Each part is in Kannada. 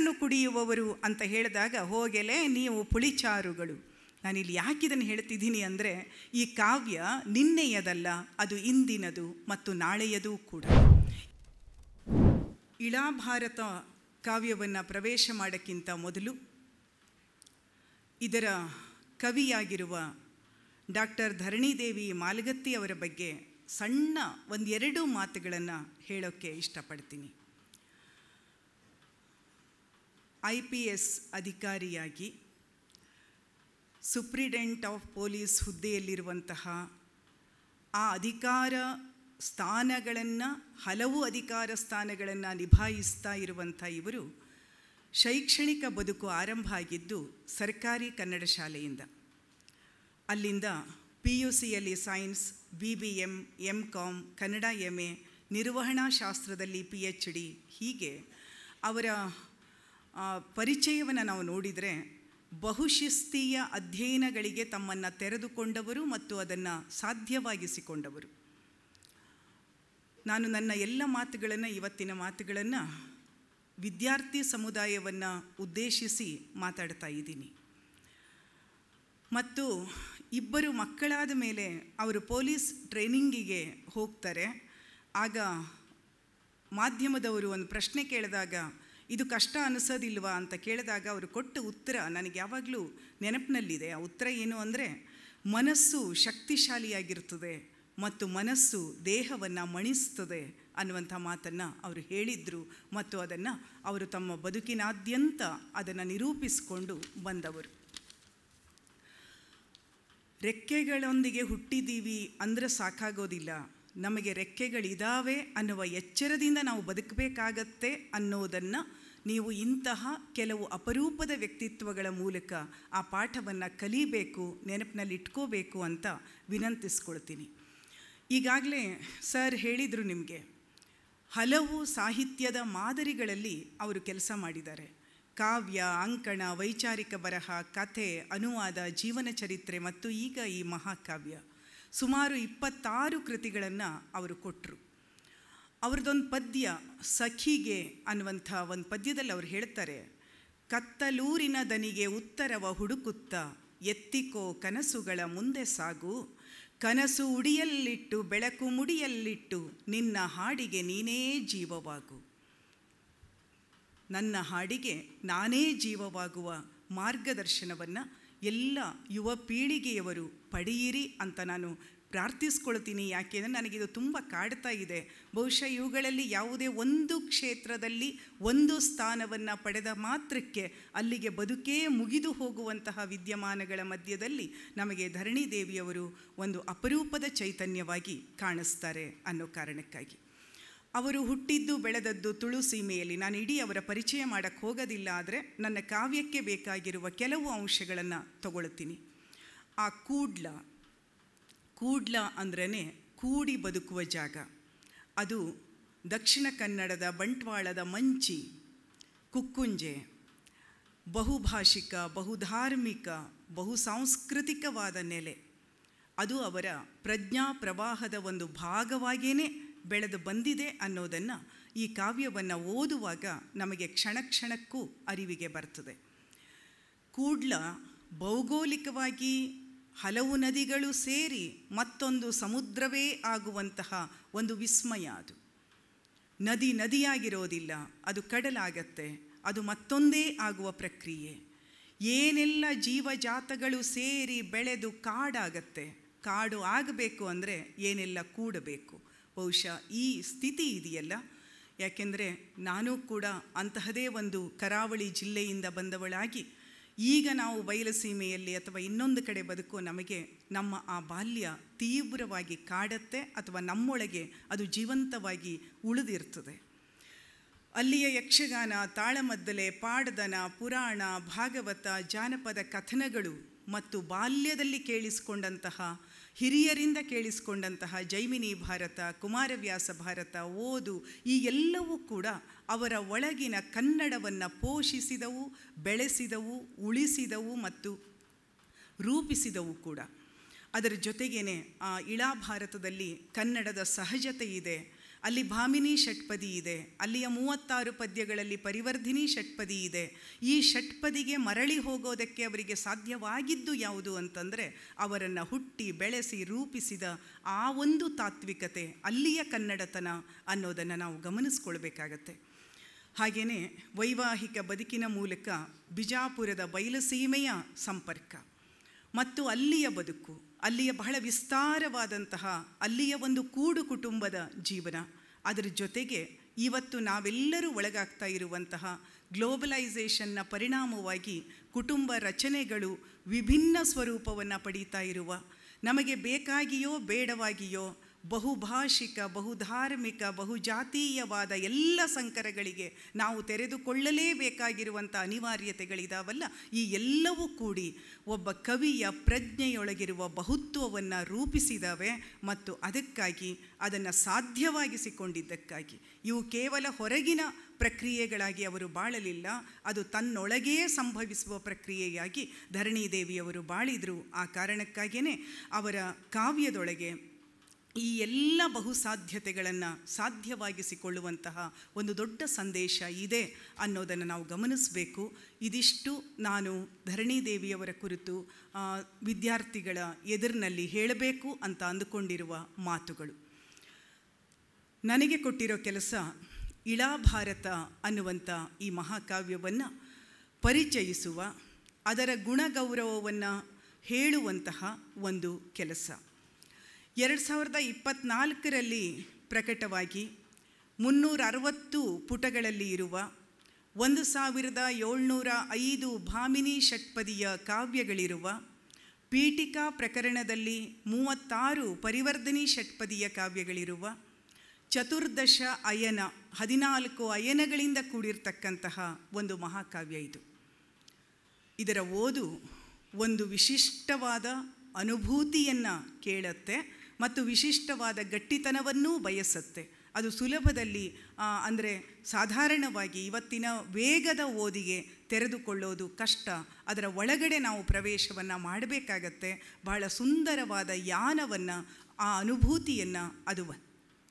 ಮೊಸರನ್ನು ಕುಡಿಯುವವರು ಅಂತ ಹೇಳಿದಾಗ ಹೋಗೆಲೆ ನೀವು ಪುಳಿಚಾರುಗಳು. ನಾನಿಲ್ಲಿ ಯಾಕಿದನ್ನು ಹೇಳ್ತಿದ್ದೀನಿ ಅಂದರೆ, ಈ ಕಾವ್ಯ ನಿನ್ನೆಯದಲ್ಲ, ಅದು ಇಂದಿನದು ಮತ್ತು ನಾಳೆಯದೂ ಕೂಡ. ಇಳಾಭಾರತ ಕಾವ್ಯವನ್ನು ಪ್ರವೇಶ ಮಾಡೋಕ್ಕಿಂತ ಮೊದಲು ಇದರ ಕವಿಯಾಗಿರುವ ಡಾಕ್ಟರ್ ಧರಣಿದೇವಿ ಮಾಲಗತ್ತಿ ಅವರ ಬಗ್ಗೆ ಸಣ್ಣ ಒಂದೆರಡು ಮಾತುಗಳನ್ನು ಹೇಳೋಕ್ಕೆ ಇಷ್ಟಪಡ್ತೀನಿ. IPS ಅಧಿಕಾರಿಯಾಗಿ ಸುಪ್ರಿಡೆಂಟ್ ಆಫ್ ಪೊಲೀಸ್ ಹುದ್ದೆಯಲ್ಲಿರುವಂತಹ ಆ ಅಧಿಕಾರ ಸ್ಥಾನಗಳನ್ನು, ಹಲವು ಅಧಿಕಾರ ಸ್ಥಾನಗಳನ್ನು ನಿಭಾಯಿಸ್ತಾ ಇರುವಂಥ ಇವರು ಶೈಕ್ಷಣಿಕ ಬದುಕು ಆರಂಭ ಆಗಿದ್ದು ಸರ್ಕಾರಿ ಕನ್ನಡ ಶಾಲೆಯಿಂದ. ಅಲ್ಲಿಂದ PUCಯಲ್ಲಿ science, BBM, MCom, Kannada MA, ನಿರ್ವಹಣಾ ಶಾಸ್ತ್ರದಲ್ಲಿ PhD, ಹೀಗೆ ಅವರ ಪರಿಚಯವನ್ನು ನಾವು ನೋಡಿದರೆ ಬಹುಶಿಸ್ತೀಯ ಅಧ್ಯಯನಗಳಿಗೆ ತಮ್ಮನ್ನು ತೆರೆದುಕೊಂಡವರು ಮತ್ತು ಅದನ್ನು ಸಾಧ್ಯವಾಗಿಸಿಕೊಂಡವರು. ನಾನು ನನ್ನ ಎಲ್ಲ ಮಾತುಗಳನ್ನು, ಇವತ್ತಿನ ಮಾತುಗಳನ್ನು ವಿದ್ಯಾರ್ಥಿ ಸಮುದಾಯವನ್ನು ಉದ್ದೇಶಿಸಿ ಮಾತಾಡ್ತಾ ಇದ್ದೀನಿ. ಮತ್ತು ಇಬ್ಬರು ಮಕ್ಕಳಾದ ಮೇಲೆ ಅವರು ಪೊಲೀಸ್ ಟ್ರೈನಿಂಗಿಗೆ ಹೋಗ್ತಾರೆ. ಆಗ ಮಾಧ್ಯಮದವರು ಒಂದು ಪ್ರಶ್ನೆ ಕೇಳಿದಾಗ, ಇದು ಕಷ್ಟ ಅನಿಸೋದಿಲ್ವಾ ಅಂತ ಕೇಳಿದಾಗ ಅವರು ಕೊಟ್ಟ ಉತ್ತರ ನನಗೆ ಯಾವಾಗಲೂ ನೆನಪಿನಲ್ಲಿದೆ. ಆ ಉತ್ತರ ಏನು ಅಂದರೆ, ಮನಸ್ಸು ಶಕ್ತಿಶಾಲಿಯಾಗಿರ್ತದೆ ಮತ್ತು ಮನಸ್ಸು ದೇಹವನ್ನು ಮಣಿಸ್ತದೆ ಅನ್ನುವಂಥ ಮಾತನ್ನು ಅವರು ಹೇಳಿದರು. ಮತ್ತು ಅದನ್ನು ಅವರು ತಮ್ಮ ಬದುಕಿನಾದ್ಯಂತ ಅದನ್ನು ನಿರೂಪಿಸಿಕೊಂಡು ಬಂದವರು. ರೆಕ್ಕೆಗಳೊಂದಿಗೆ ಹುಟ್ಟಿದ್ದೀವಿ ಅಂದರೆ ಸಾಕಾಗೋದಿಲ್ಲ, ನಮಗೆ ರೆಕ್ಕೆಗಳಿದ್ದಾವೆ ಅನ್ನುವ ಎಚ್ಚರದಿಂದ ನಾವು ಬದುಕಬೇಕಾಗತ್ತೆ ಅನ್ನೋದನ್ನು ನೀವು ಇಂತಹ ಕೆಲವು ಅಪರೂಪದ ವ್ಯಕ್ತಿತ್ವಗಳ ಮೂಲಕ ಆ ಪಾಠವನ್ನು ಕಲಿಬೇಕು, ನೆನಪಿನಲ್ಲಿ ಇಟ್ಕೋಬೇಕು ಅಂತ ವಿನಂತಿಸ್ಕೊಳ್ತೀನಿ. ಈಗಾಗಲೇ ಸರ್ ಹೇಳಿದರು ನಿಮಗೆ, ಹಲವು ಸಾಹಿತ್ಯದ ಮಾದರಿಗಳಲ್ಲಿ ಅವರು ಕೆಲಸ ಮಾಡಿದ್ದಾರೆ. ಕಾವ್ಯ, ಅಂಕಣ, ವೈಚಾರಿಕ ಬರಹ, ಕಥೆ, ಅನುವಾದ, ಜೀವನ ಚರಿತ್ರೆ ಮತ್ತು ಈಗ ಈ ಮಹಾಕಾವ್ಯ, ಸುಮಾರು 26 ಕೃತಿಗಳನ್ನು ಅವರು ಕೊಟ್ಟರು. ಅವ್ರದ್ದೊಂದು ಪದ್ಯ ಸಖಿಗೆ ಅನ್ನುವಂಥ ಒಂದು ಪದ್ಯದಲ್ಲಿ ಅವರು ಹೇಳ್ತಾರೆ, ಕತ್ತಲೂರಿನ ದನಿಗೆ ಉತ್ತರವ ಹುಡುಕುತ್ತ ಎತ್ತಿಕೋ ಕನಸುಗಳ ಮುಂದೆ ಸಾಗು, ಕನಸು ಉಡಿಯಲ್ಲಿಟ್ಟು ಬೆಳಕು ಮುಡಿಯಲ್ಲಿಟ್ಟು ನಿನ್ನ ಹಾಡಿಗೆ ನೀನೇ ಜೀವವಾಗು. ನನ್ನ ಹಾಡಿಗೆ ನಾನೇ ಜೀವವಾಗುವ ಮಾರ್ಗದರ್ಶನವನ್ನು ಎಲ್ಲ ಯುವ ಪೀಳಿಗೆಯವರು ಪಡೆಯಿರಿ ಅಂತ ನಾನು ಪ್ರಾರ್ಥಿಸ್ಕೊಳ್ತೀನಿ. ಯಾಕೆಂದರೆ ನನಗಿದು ತುಂಬ ಕಾಡ್ತಾ ಇದೆ. ಬಹುಶಃ ಇವುಗಳಲ್ಲಿ ಯಾವುದೇ ಒಂದು ಕ್ಷೇತ್ರದಲ್ಲಿ ಒಂದು ಸ್ಥಾನವನ್ನು ಪಡೆದ ಮಾತ್ರಕ್ಕೆ ಅಲ್ಲಿಗೆ ಬದುಕೇ ಮುಗಿದು ಹೋಗುವಂತಹ ವಿದ್ಯಮಾನಗಳ ಮಧ್ಯದಲ್ಲಿ ನಮಗೆ ಧರಣಿದೇವಿಯವರು ಒಂದು ಅಪರೂಪದ ಚೈತನ್ಯವಾಗಿ ಕಾಣಿಸ್ತಾರೆ ಅನ್ನೋ ಕಾರಣಕ್ಕಾಗಿ. ಅವರು ಹುಟ್ಟಿದ್ದು ಬೆಳೆದದ್ದು ತುಳು ಸೀಮೆಯಲ್ಲಿ. ನಾನು ಇಡೀ ಅವರ ಪರಿಚಯ ಮಾಡೋಕ್ಕೆ ಹೋಗೋದಿಲ್ಲ, ಆದರೆ ನನ್ನ ಕಾವ್ಯಕ್ಕೆ ಬೇಕಾಗಿರುವ ಕೆಲವು ಅಂಶಗಳನ್ನು ತಗೊಳ್ತೀನಿ. ಆ ಕೂಡ್ಲ ಅಂದ್ರೇ ಕೂಡಿ ಬದುಕುವ ಜಾಗ. ಅದು ದಕ್ಷಿಣ ಕನ್ನಡದ ಬಂಟ್ವಾಳದ ಮಂಚಿ, ಕುಕ್ಕುಂಜೆ, ಬಹುಭಾಷಿಕ, ಬಹುಧಾರ್ಮಿಕ, ಬಹುಸಾಂಸ್ಕೃತಿಕವಾದ ನೆಲೆ. ಅದು ಅವರ ಪ್ರಜ್ಞಾ ಪ್ರವಾಹದ ಒಂದು ಭಾಗವಾಗಿಯೇ ಬೆಳೆದು ಬಂದಿದೆ ಅನ್ನೋದನ್ನು ಈ ಕಾವ್ಯವನ್ನು ಓದುವಾಗ ನಮಗೆ ಕ್ಷಣ ಕ್ಷಣಕ್ಕೂ ಅರಿವಿಗೆ ಬರ್ತದೆ. ಕೂಡ್ಲ ಭೌಗೋಳಿಕವಾಗಿ ಹಲವು ನದಿಗಳು ಸೇರಿ ಮತ್ತೊಂದು ಸಮುದ್ರವೇ ಆಗುವಂತಹ ಒಂದು ವಿಸ್ಮಯ. ಅದು ನದಿಯಾಗಿರೋದಿಲ್ಲ, ಅದು ಕಡಲಾಗತ್ತೆ, ಅದು ಮತ್ತೊಂದೇ ಆಗುವ ಪ್ರಕ್ರಿಯೆ. ಏನೆಲ್ಲ ಜೀವಜಾತಗಳು ಸೇರಿ ಬೆಳೆದು ಕಾಡಾಗತ್ತೆ. ಕಾಡು ಆಗಬೇಕು ಅಂದರೆ ಏನೆಲ್ಲ ಕೂಡಬೇಕು. ಬಹುಶಃ ಈ ಸ್ಥಿತಿ ಇದೆಯಲ್ಲ, ಯಾಕೆಂದರೆ ನಾನು ಕೂಡ ಅಂತಹದೇ ಒಂದು ಕರಾವಳಿ ಜಿಲ್ಲೆಯಿಂದ ಬಂದವಳಾಗಿ ಈಗ ನಾವು ಬಯಲುಸೀಮೆಯಲ್ಲಿ ಅಥವಾ ಇನ್ನೊಂದು ಕಡೆ ಬದುಕೋ ನಮಗೆ ನಮ್ಮ ಆ ಬಾಲ್ಯ ತೀವ್ರವಾಗಿ ಕಾಡತ್ತೆ ಅಥವಾ ನಮ್ಮೊಳಗೆ ಅದು ಜೀವಂತವಾಗಿ ಉಳಿದಿರ್ತದೆ. ಅಲ್ಲಿಯ ಯಕ್ಷಗಾನ, ತಾಳಮದ್ದಲೆ, ಪಾಡ್ದನ, ಪುರಾಣ, ಭಾಗವತ, ಜಾನಪದ ಕಥನಗಳು ಮತ್ತು ಬಾಲ್ಯದಲ್ಲಿ ಕೇಳಿಸಿಕೊಂಡಂತಹ, ಹಿರಿಯರಿಂದ ಕೇಳಿಸಿಕೊಂಡಂತಹ ಜೈಮಿನಿ ಭಾರತ, ಕುಮಾರವ್ಯಾಸ ಭಾರತ ಓದು, ಈ ಎಲ್ಲವೂ ಕೂಡ ಅವರ ಒಳಗಿನ ಕನ್ನಡವನ್ನು ಪೋಷಿಸಿದವು, ಬೆಳೆಸಿದವು, ಉಳಿಸಿದವು ಮತ್ತು ರೂಪಿಸಿದವು ಕೂಡ. ಅದರ ಜೊತೆಗೇ ಆ ಇಳಾಭಾರತದಲ್ಲಿ ಕನ್ನಡದ ಸಹಜತೆ ಇದೆ. ಅಲ್ಲಿ ಭಾಮಿನಿ ಷಟ್ಪದಿ ಇದೆ, ಅಲ್ಲಿಯ 36 ಪದ್ಯಗಳಲ್ಲಿ ಪರಿವರ್ಧಿನಿ ಷಟ್ಪದಿ ಇದೆ. ಈ ಷಟ್ಪದಿಗೆ ಮರಳಿ ಹೋಗೋದಕ್ಕೆ ಅವರಿಗೆ ಸಾಧ್ಯವಾಗಿದ್ದು ಯಾವುದು ಅಂತಂದರೆ ಅವರನ್ನು ಹುಟ್ಟಿ ಬೆಳೆಸಿ ರೂಪಿಸಿದ ಆ ಒಂದು ತಾತ್ವಿಕತೆ, ಅಲ್ಲಿಯ ಕನ್ನಡತನ ಅನ್ನೋದನ್ನು ನಾವು ಗಮನಿಸ್ಕೊಳ್ಬೇಕಾಗತ್ತೆ. ಹಾಗೆಯೇ ವೈವಾಹಿಕ ಬದುಕಿನ ಮೂಲಕ ಬಿಜಾಪುರದ ಬಯಲುಸೀಮೆಯ ಸಂಪರ್ಕ ಮತ್ತು ಅಲ್ಲಿಯ ಬದುಕು, ಅಲ್ಲಿಯ ಬಹಳ ವಿಸ್ತಾರವಾದಂತಹ ಅಲ್ಲಿಯ ಒಂದು ಕೂಡು ಕುಟುಂಬದ ಜೀವನ, ಅದರ ಜೊತೆಗೆ ಇವತ್ತು ನಾವೆಲ್ಲರೂ ಒಳಗಾಗ್ತಾ ಇರುವಂತಹ ಗ್ಲೋಬಲೈಸೇಷನ್ನ ಪರಿಣಾಮವಾಗಿ ಕುಟುಂಬ ರಚನೆಗಳು ವಿಭಿನ್ನ ಸ್ವರೂಪವನ್ನು ಪಡೀತಾ ಇರುವ, ನಮಗೆ ಬೇಕಾಗಿಯೋ ಬೇಡವಾಗಿಯೋ ಬಹುಭಾಷಿಕ, ಬಹುಧಾರ್ಮಿಕ, ಬಹುಜಾತೀಯವಾದ ಎಲ್ಲ ಸಂಕರಗಳಿಗೆ ನಾವು ತೆರೆದುಕೊಳ್ಳಲೇಬೇಕಾಗಿರುವಂಥ ಅನಿವಾರ್ಯತೆಗಳಿದಾವಲ್ಲ, ಈ ಎಲ್ಲವೂ ಕೂಡಿ ಒಬ್ಬ ಕವಿಯ ಪ್ರಜ್ಞೆಯೊಳಗಿರುವ ಬಹುತ್ವವನ್ನು ರೂಪಿಸಿದವೆ. ಮತ್ತು ಅದಕ್ಕಾಗಿ ಅದನ್ನು ಸಾಧ್ಯವಾಗಿಸಿಕೊಂಡಿದ್ದಕ್ಕಾಗಿ ಇವು ಕೇವಲ ಹೊರಗಿನ ಪ್ರಕ್ರಿಯೆಗಳಾಗಿ ಅವರು ಬಾಳಲಿಲ್ಲ, ಅದು ತನ್ನೊಳಗೇ ಸಂಭವಿಸುವ ಪ್ರಕ್ರಿಯೆಯಾಗಿ ಧರಣಿದೇವಿಯವರು ಬಾಳಿದರು. ಆ ಕಾರಣಕ್ಕಾಗಿಯೇ ಅವರ ಕಾವ್ಯದೊಳಗೆ ಈ ಎಲ್ಲ ಬಹುಸಾಧ್ಯತೆಗಳನ್ನು ಸಾಧ್ಯವಾಗಿಸಿಕೊಳ್ಳುವಂತಹ ಒಂದು ದೊಡ್ಡ ಸಂದೇಶ ಇದೆ ಅನ್ನೋದನ್ನು ನಾವು ಗಮನಿಸಬೇಕು. ಇದಿಷ್ಟು ನಾನು ಧರಣಿದೇವಿಯವರ ಕುರಿತು ವಿದ್ಯಾರ್ಥಿಗಳ ಎದುರಿನಲ್ಲಿ ಹೇಳಬೇಕು ಅಂತ ಅಂದುಕೊಂಡಿರುವ ಮಾತುಗಳು. ನನಗೆ ಕೊಟ್ಟಿರೋ ಕೆಲಸ ಇಳಾಭಾರತ ಅನ್ನುವಂಥ ಈ ಮಹಾಕಾವ್ಯವನ್ನು ಪರಿಚಯಿಸುವ, ಅದರ ಗುಣಗೌರವವನ್ನು ಹೇಳುವಂತಹ ಒಂದು ಕೆಲಸ. 2024ರಲ್ಲಿ ಪ್ರಕಟವಾಗಿ 360 ಪುಟಗಳಲ್ಲಿ ಇರುವ 1705 ಭಾಮಿನಿ ಷಟ್ಪದಿಯ ಕಾವ್ಯಗಳಿರುವ, ಪೀಠಿಕಾ ಪ್ರಕರಣದಲ್ಲಿ 36 ಪರಿವರ್ಧನಿ ಷಟ್ಪದಿಯ ಕಾವ್ಯಗಳಿರುವ, ಚತುರ್ದಶ ಅಯನ 14 ಅಯನಗಳಿಂದ ಕೂಡಿರ್ತಕ್ಕಂತಹ ಒಂದು ಮಹಾಕಾವ್ಯ ಇದು. ಇದರ ಓದು ಒಂದು ವಿಶಿಷ್ಟವಾದ ಅನುಭೂತಿಯನ್ನು ಕೇಳುತ್ತೆ ಮತ್ತು ವಿಶಿಷ್ಟವಾದ ಗಟ್ಟಿತನವನ್ನೂ ಬಯಸುತ್ತೆ. ಅದು ಸುಲಭದಲ್ಲಿ ಅಂದರೆ ಸಾಧಾರಣವಾಗಿ ಇವತ್ತಿನ ವೇಗದ ಓದಿಗೆ ತೆರೆದುಕೊಳ್ಳೋದು ಕಷ್ಟ. ಅದರ ಒಳಗಡೆ ನಾವು ಪ್ರವೇಶವನ್ನು ಮಾಡಬೇಕಾಗತ್ತೆ. ಬಹಳ ಸುಂದರವಾದ ಯಾನವನ್ನು, ಆ ಅನುಭೂತಿಯನ್ನು ಅದು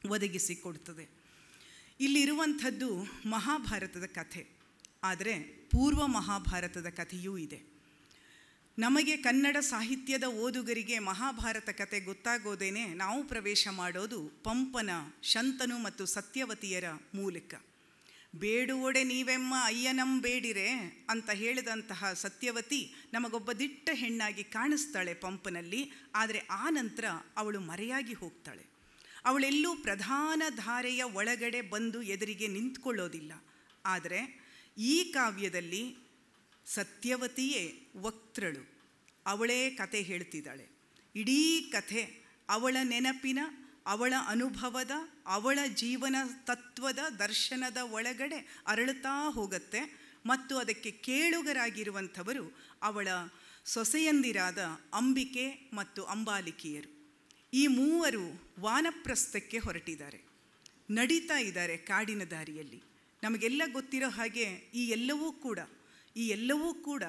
ಒದಗಿಸಿಕೊಡ್ತದೆ. ಇಲ್ಲಿರುವಂಥದ್ದು ಮಹಾಭಾರತದ ಕಥೆ, ಆದರೆ ಪೂರ್ವ ಮಹಾಭಾರತದ ಕಥೆಯೂ ಇದೆ. ನಮಗೆ ಕನ್ನಡ ಸಾಹಿತ್ಯದ ಓದುಗರಿಗೆ ಮಹಾಭಾರತ ಕಥೆ ಗೊತ್ತಾಗೋದೇನೆ ನಾವು ಪ್ರವೇಶ ಮಾಡೋದು ಪಂಪನ ಶಂತನು ಮತ್ತು ಸತ್ಯವತಿಯರ ಮೂಲಕ. ಬೇಡುವೊಡೆ ನೀವೆಮ್ಮ ಅಯ್ಯನಂ ಬೇಡಿರೆ ಅಂತ ಹೇಳಿದಂತಹ ಸತ್ಯವತಿ ನಮಗೊಬ್ಬ ದಿಟ್ಟ ಹೆಣ್ಣಾಗಿ ಕಾಣಿಸ್ತಾಳೆ ಪಂಪನಲ್ಲಿ. ಆದರೆ ಆ ನಂತರ ಅವಳು ಮರೆಯಾಗಿ ಹೋಗ್ತಾಳೆ. ಅವಳೆಲ್ಲೂ ಪ್ರಧಾನ ಧಾರೆಯ ಒಳಗಡೆ ಬಂದು ಎದುರಿಗೆ ನಿಂತ್ಕೊಳ್ಳೋದಿಲ್ಲ. ಆದರೆ ಈ ಕಾವ್ಯದಲ್ಲಿ ಸತ್ಯವತಿಯೇ ವಕ್ತೃಳು, ಅವಳೇ ಕತೆ ಹೇಳ್ತಿದ್ದಾಳೆ. ಇಡೀ ಕಥೆ ಅವಳ ನೆನಪಿನ, ಅವಳ ಅನುಭವದ, ಅವಳ ಜೀವನ ತತ್ವದ ದರ್ಶನದ ಒಳಗಡೆ ಅರಳುತ್ತಾ ಹೋಗುತ್ತೆ. ಮತ್ತು ಅದಕ್ಕೆ ಕೇಳುಗರಾಗಿರುವಂಥವರು ಅವಳ ಸೊಸೆಯಂದಿರಾದ ಅಂಬಿಕೆ ಮತ್ತು ಅಂಬಾಲಿಕೆಯರು. ಈ ಮೂವರು ವಾನಪ್ರಸ್ಥಕ್ಕೆ ಹೊರಟಿದ್ದಾರೆ, ನಡೀತಾ ಇದ್ದಾರೆ ಕಾಡಿನ ದಾರಿಯಲ್ಲಿ. ನಮಗೆಲ್ಲ ಗೊತ್ತಿರೋ ಹಾಗೆ ಈ ಎಲ್ಲವೂ ಕೂಡ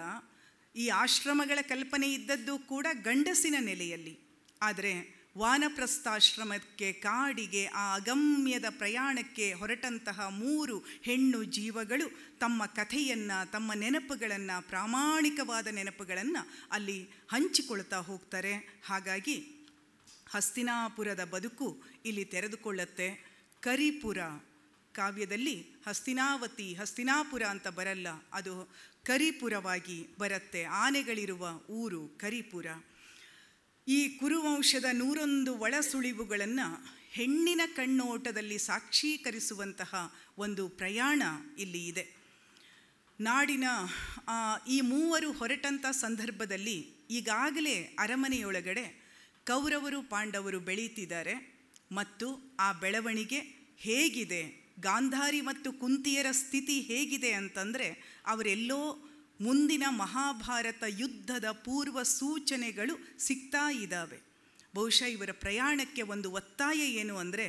ಈ ಆಶ್ರಮಗಳ ಕಲ್ಪನೆ ಇದ್ದದ್ದು ಕೂಡ ಗಂಡಸಿನ ನೆಲೆಯಲ್ಲಿ. ಆದರೆ ವಾನಪ್ರಸ್ಥಾಶ್ರಮಕ್ಕೆ, ಕಾಡಿಗೆ, ಆ ಅಗಮ್ಯದ ಪ್ರಯಾಣಕ್ಕೆ ಹೊರಟಂತಹ 3 ಹೆಣ್ಣು ಜೀವಗಳು ತಮ್ಮ ಕಥೆಯನ್ನು, ತಮ್ಮ ನೆನಪುಗಳನ್ನು, ಪ್ರಾಮಾಣಿಕವಾದ ನೆನಪುಗಳನ್ನು ಅಲ್ಲಿ ಹಂಚಿಕೊಳ್ತಾ ಹೋಗ್ತಾರೆ. ಹಾಗಾಗಿ ಹಸ್ತಿನಾಪುರದ ಬದುಕು ಇಲ್ಲಿ ತೆರೆದುಕೊಳ್ಳುತ್ತೆ. ಕರಿಪುರ ಕಾವ್ಯದಲ್ಲಿ ಹಸ್ತಿನಾವತಿ, ಹಸ್ತಿನಾಪುರ ಅಂತ ಬರಲ್ಲ, ಅದು ಕರಿಪುರವಾಗಿ ಬರುತ್ತೆ. ಆನೆಗಳಿರುವ ಊರು ಕರಿಪುರ. ಈ ಕುರುವಂಶದ 101 ಒಳಸುಳಿವುಗಳನ್ನು ಹೆಣ್ಣಿನ ಕಣ್ಣೋಟದಲ್ಲಿ ಸಾಕ್ಷೀಕರಿಸುವಂತಹ ಒಂದು ಪ್ರಯಾಣ ಇಲ್ಲಿ ಇದೆ. ನಾಡಿನ ಈ ಮೂವರು ಹೊರಟಂಥ ಸಂದರ್ಭದಲ್ಲಿ ಈಗಾಗಲೇ ಅರಮನೆಯೊಳಗಡೆ ಕೌರವರು ಪಾಂಡವರು ಬೆಳೀತಿದ್ದಾರೆ. ಮತ್ತು ಆ ಬೆಳವಣಿಗೆ ಹೇಗಿದೆ, ಗಾಂಧಾರಿ ಮತ್ತು ಕುಂತಿಯರ ಸ್ಥಿತಿ ಹೇಗಿದೆ ಅಂತಂದರೆ ಅವರೆಲ್ಲೋ ಮುಂದಿನ ಮಹಾಭಾರತ ಯುದ್ಧದ ಪೂರ್ವ ಸೂಚನೆಗಳು ಸಿಗ್ತಾ ಇದ್ದಾವೆ. ಬಹುಶಃ ಇವರ ಪ್ರಯಾಣಕ್ಕೆ ಒಂದು ಒತ್ತಾಯ ಏನು ಅಂದರೆ,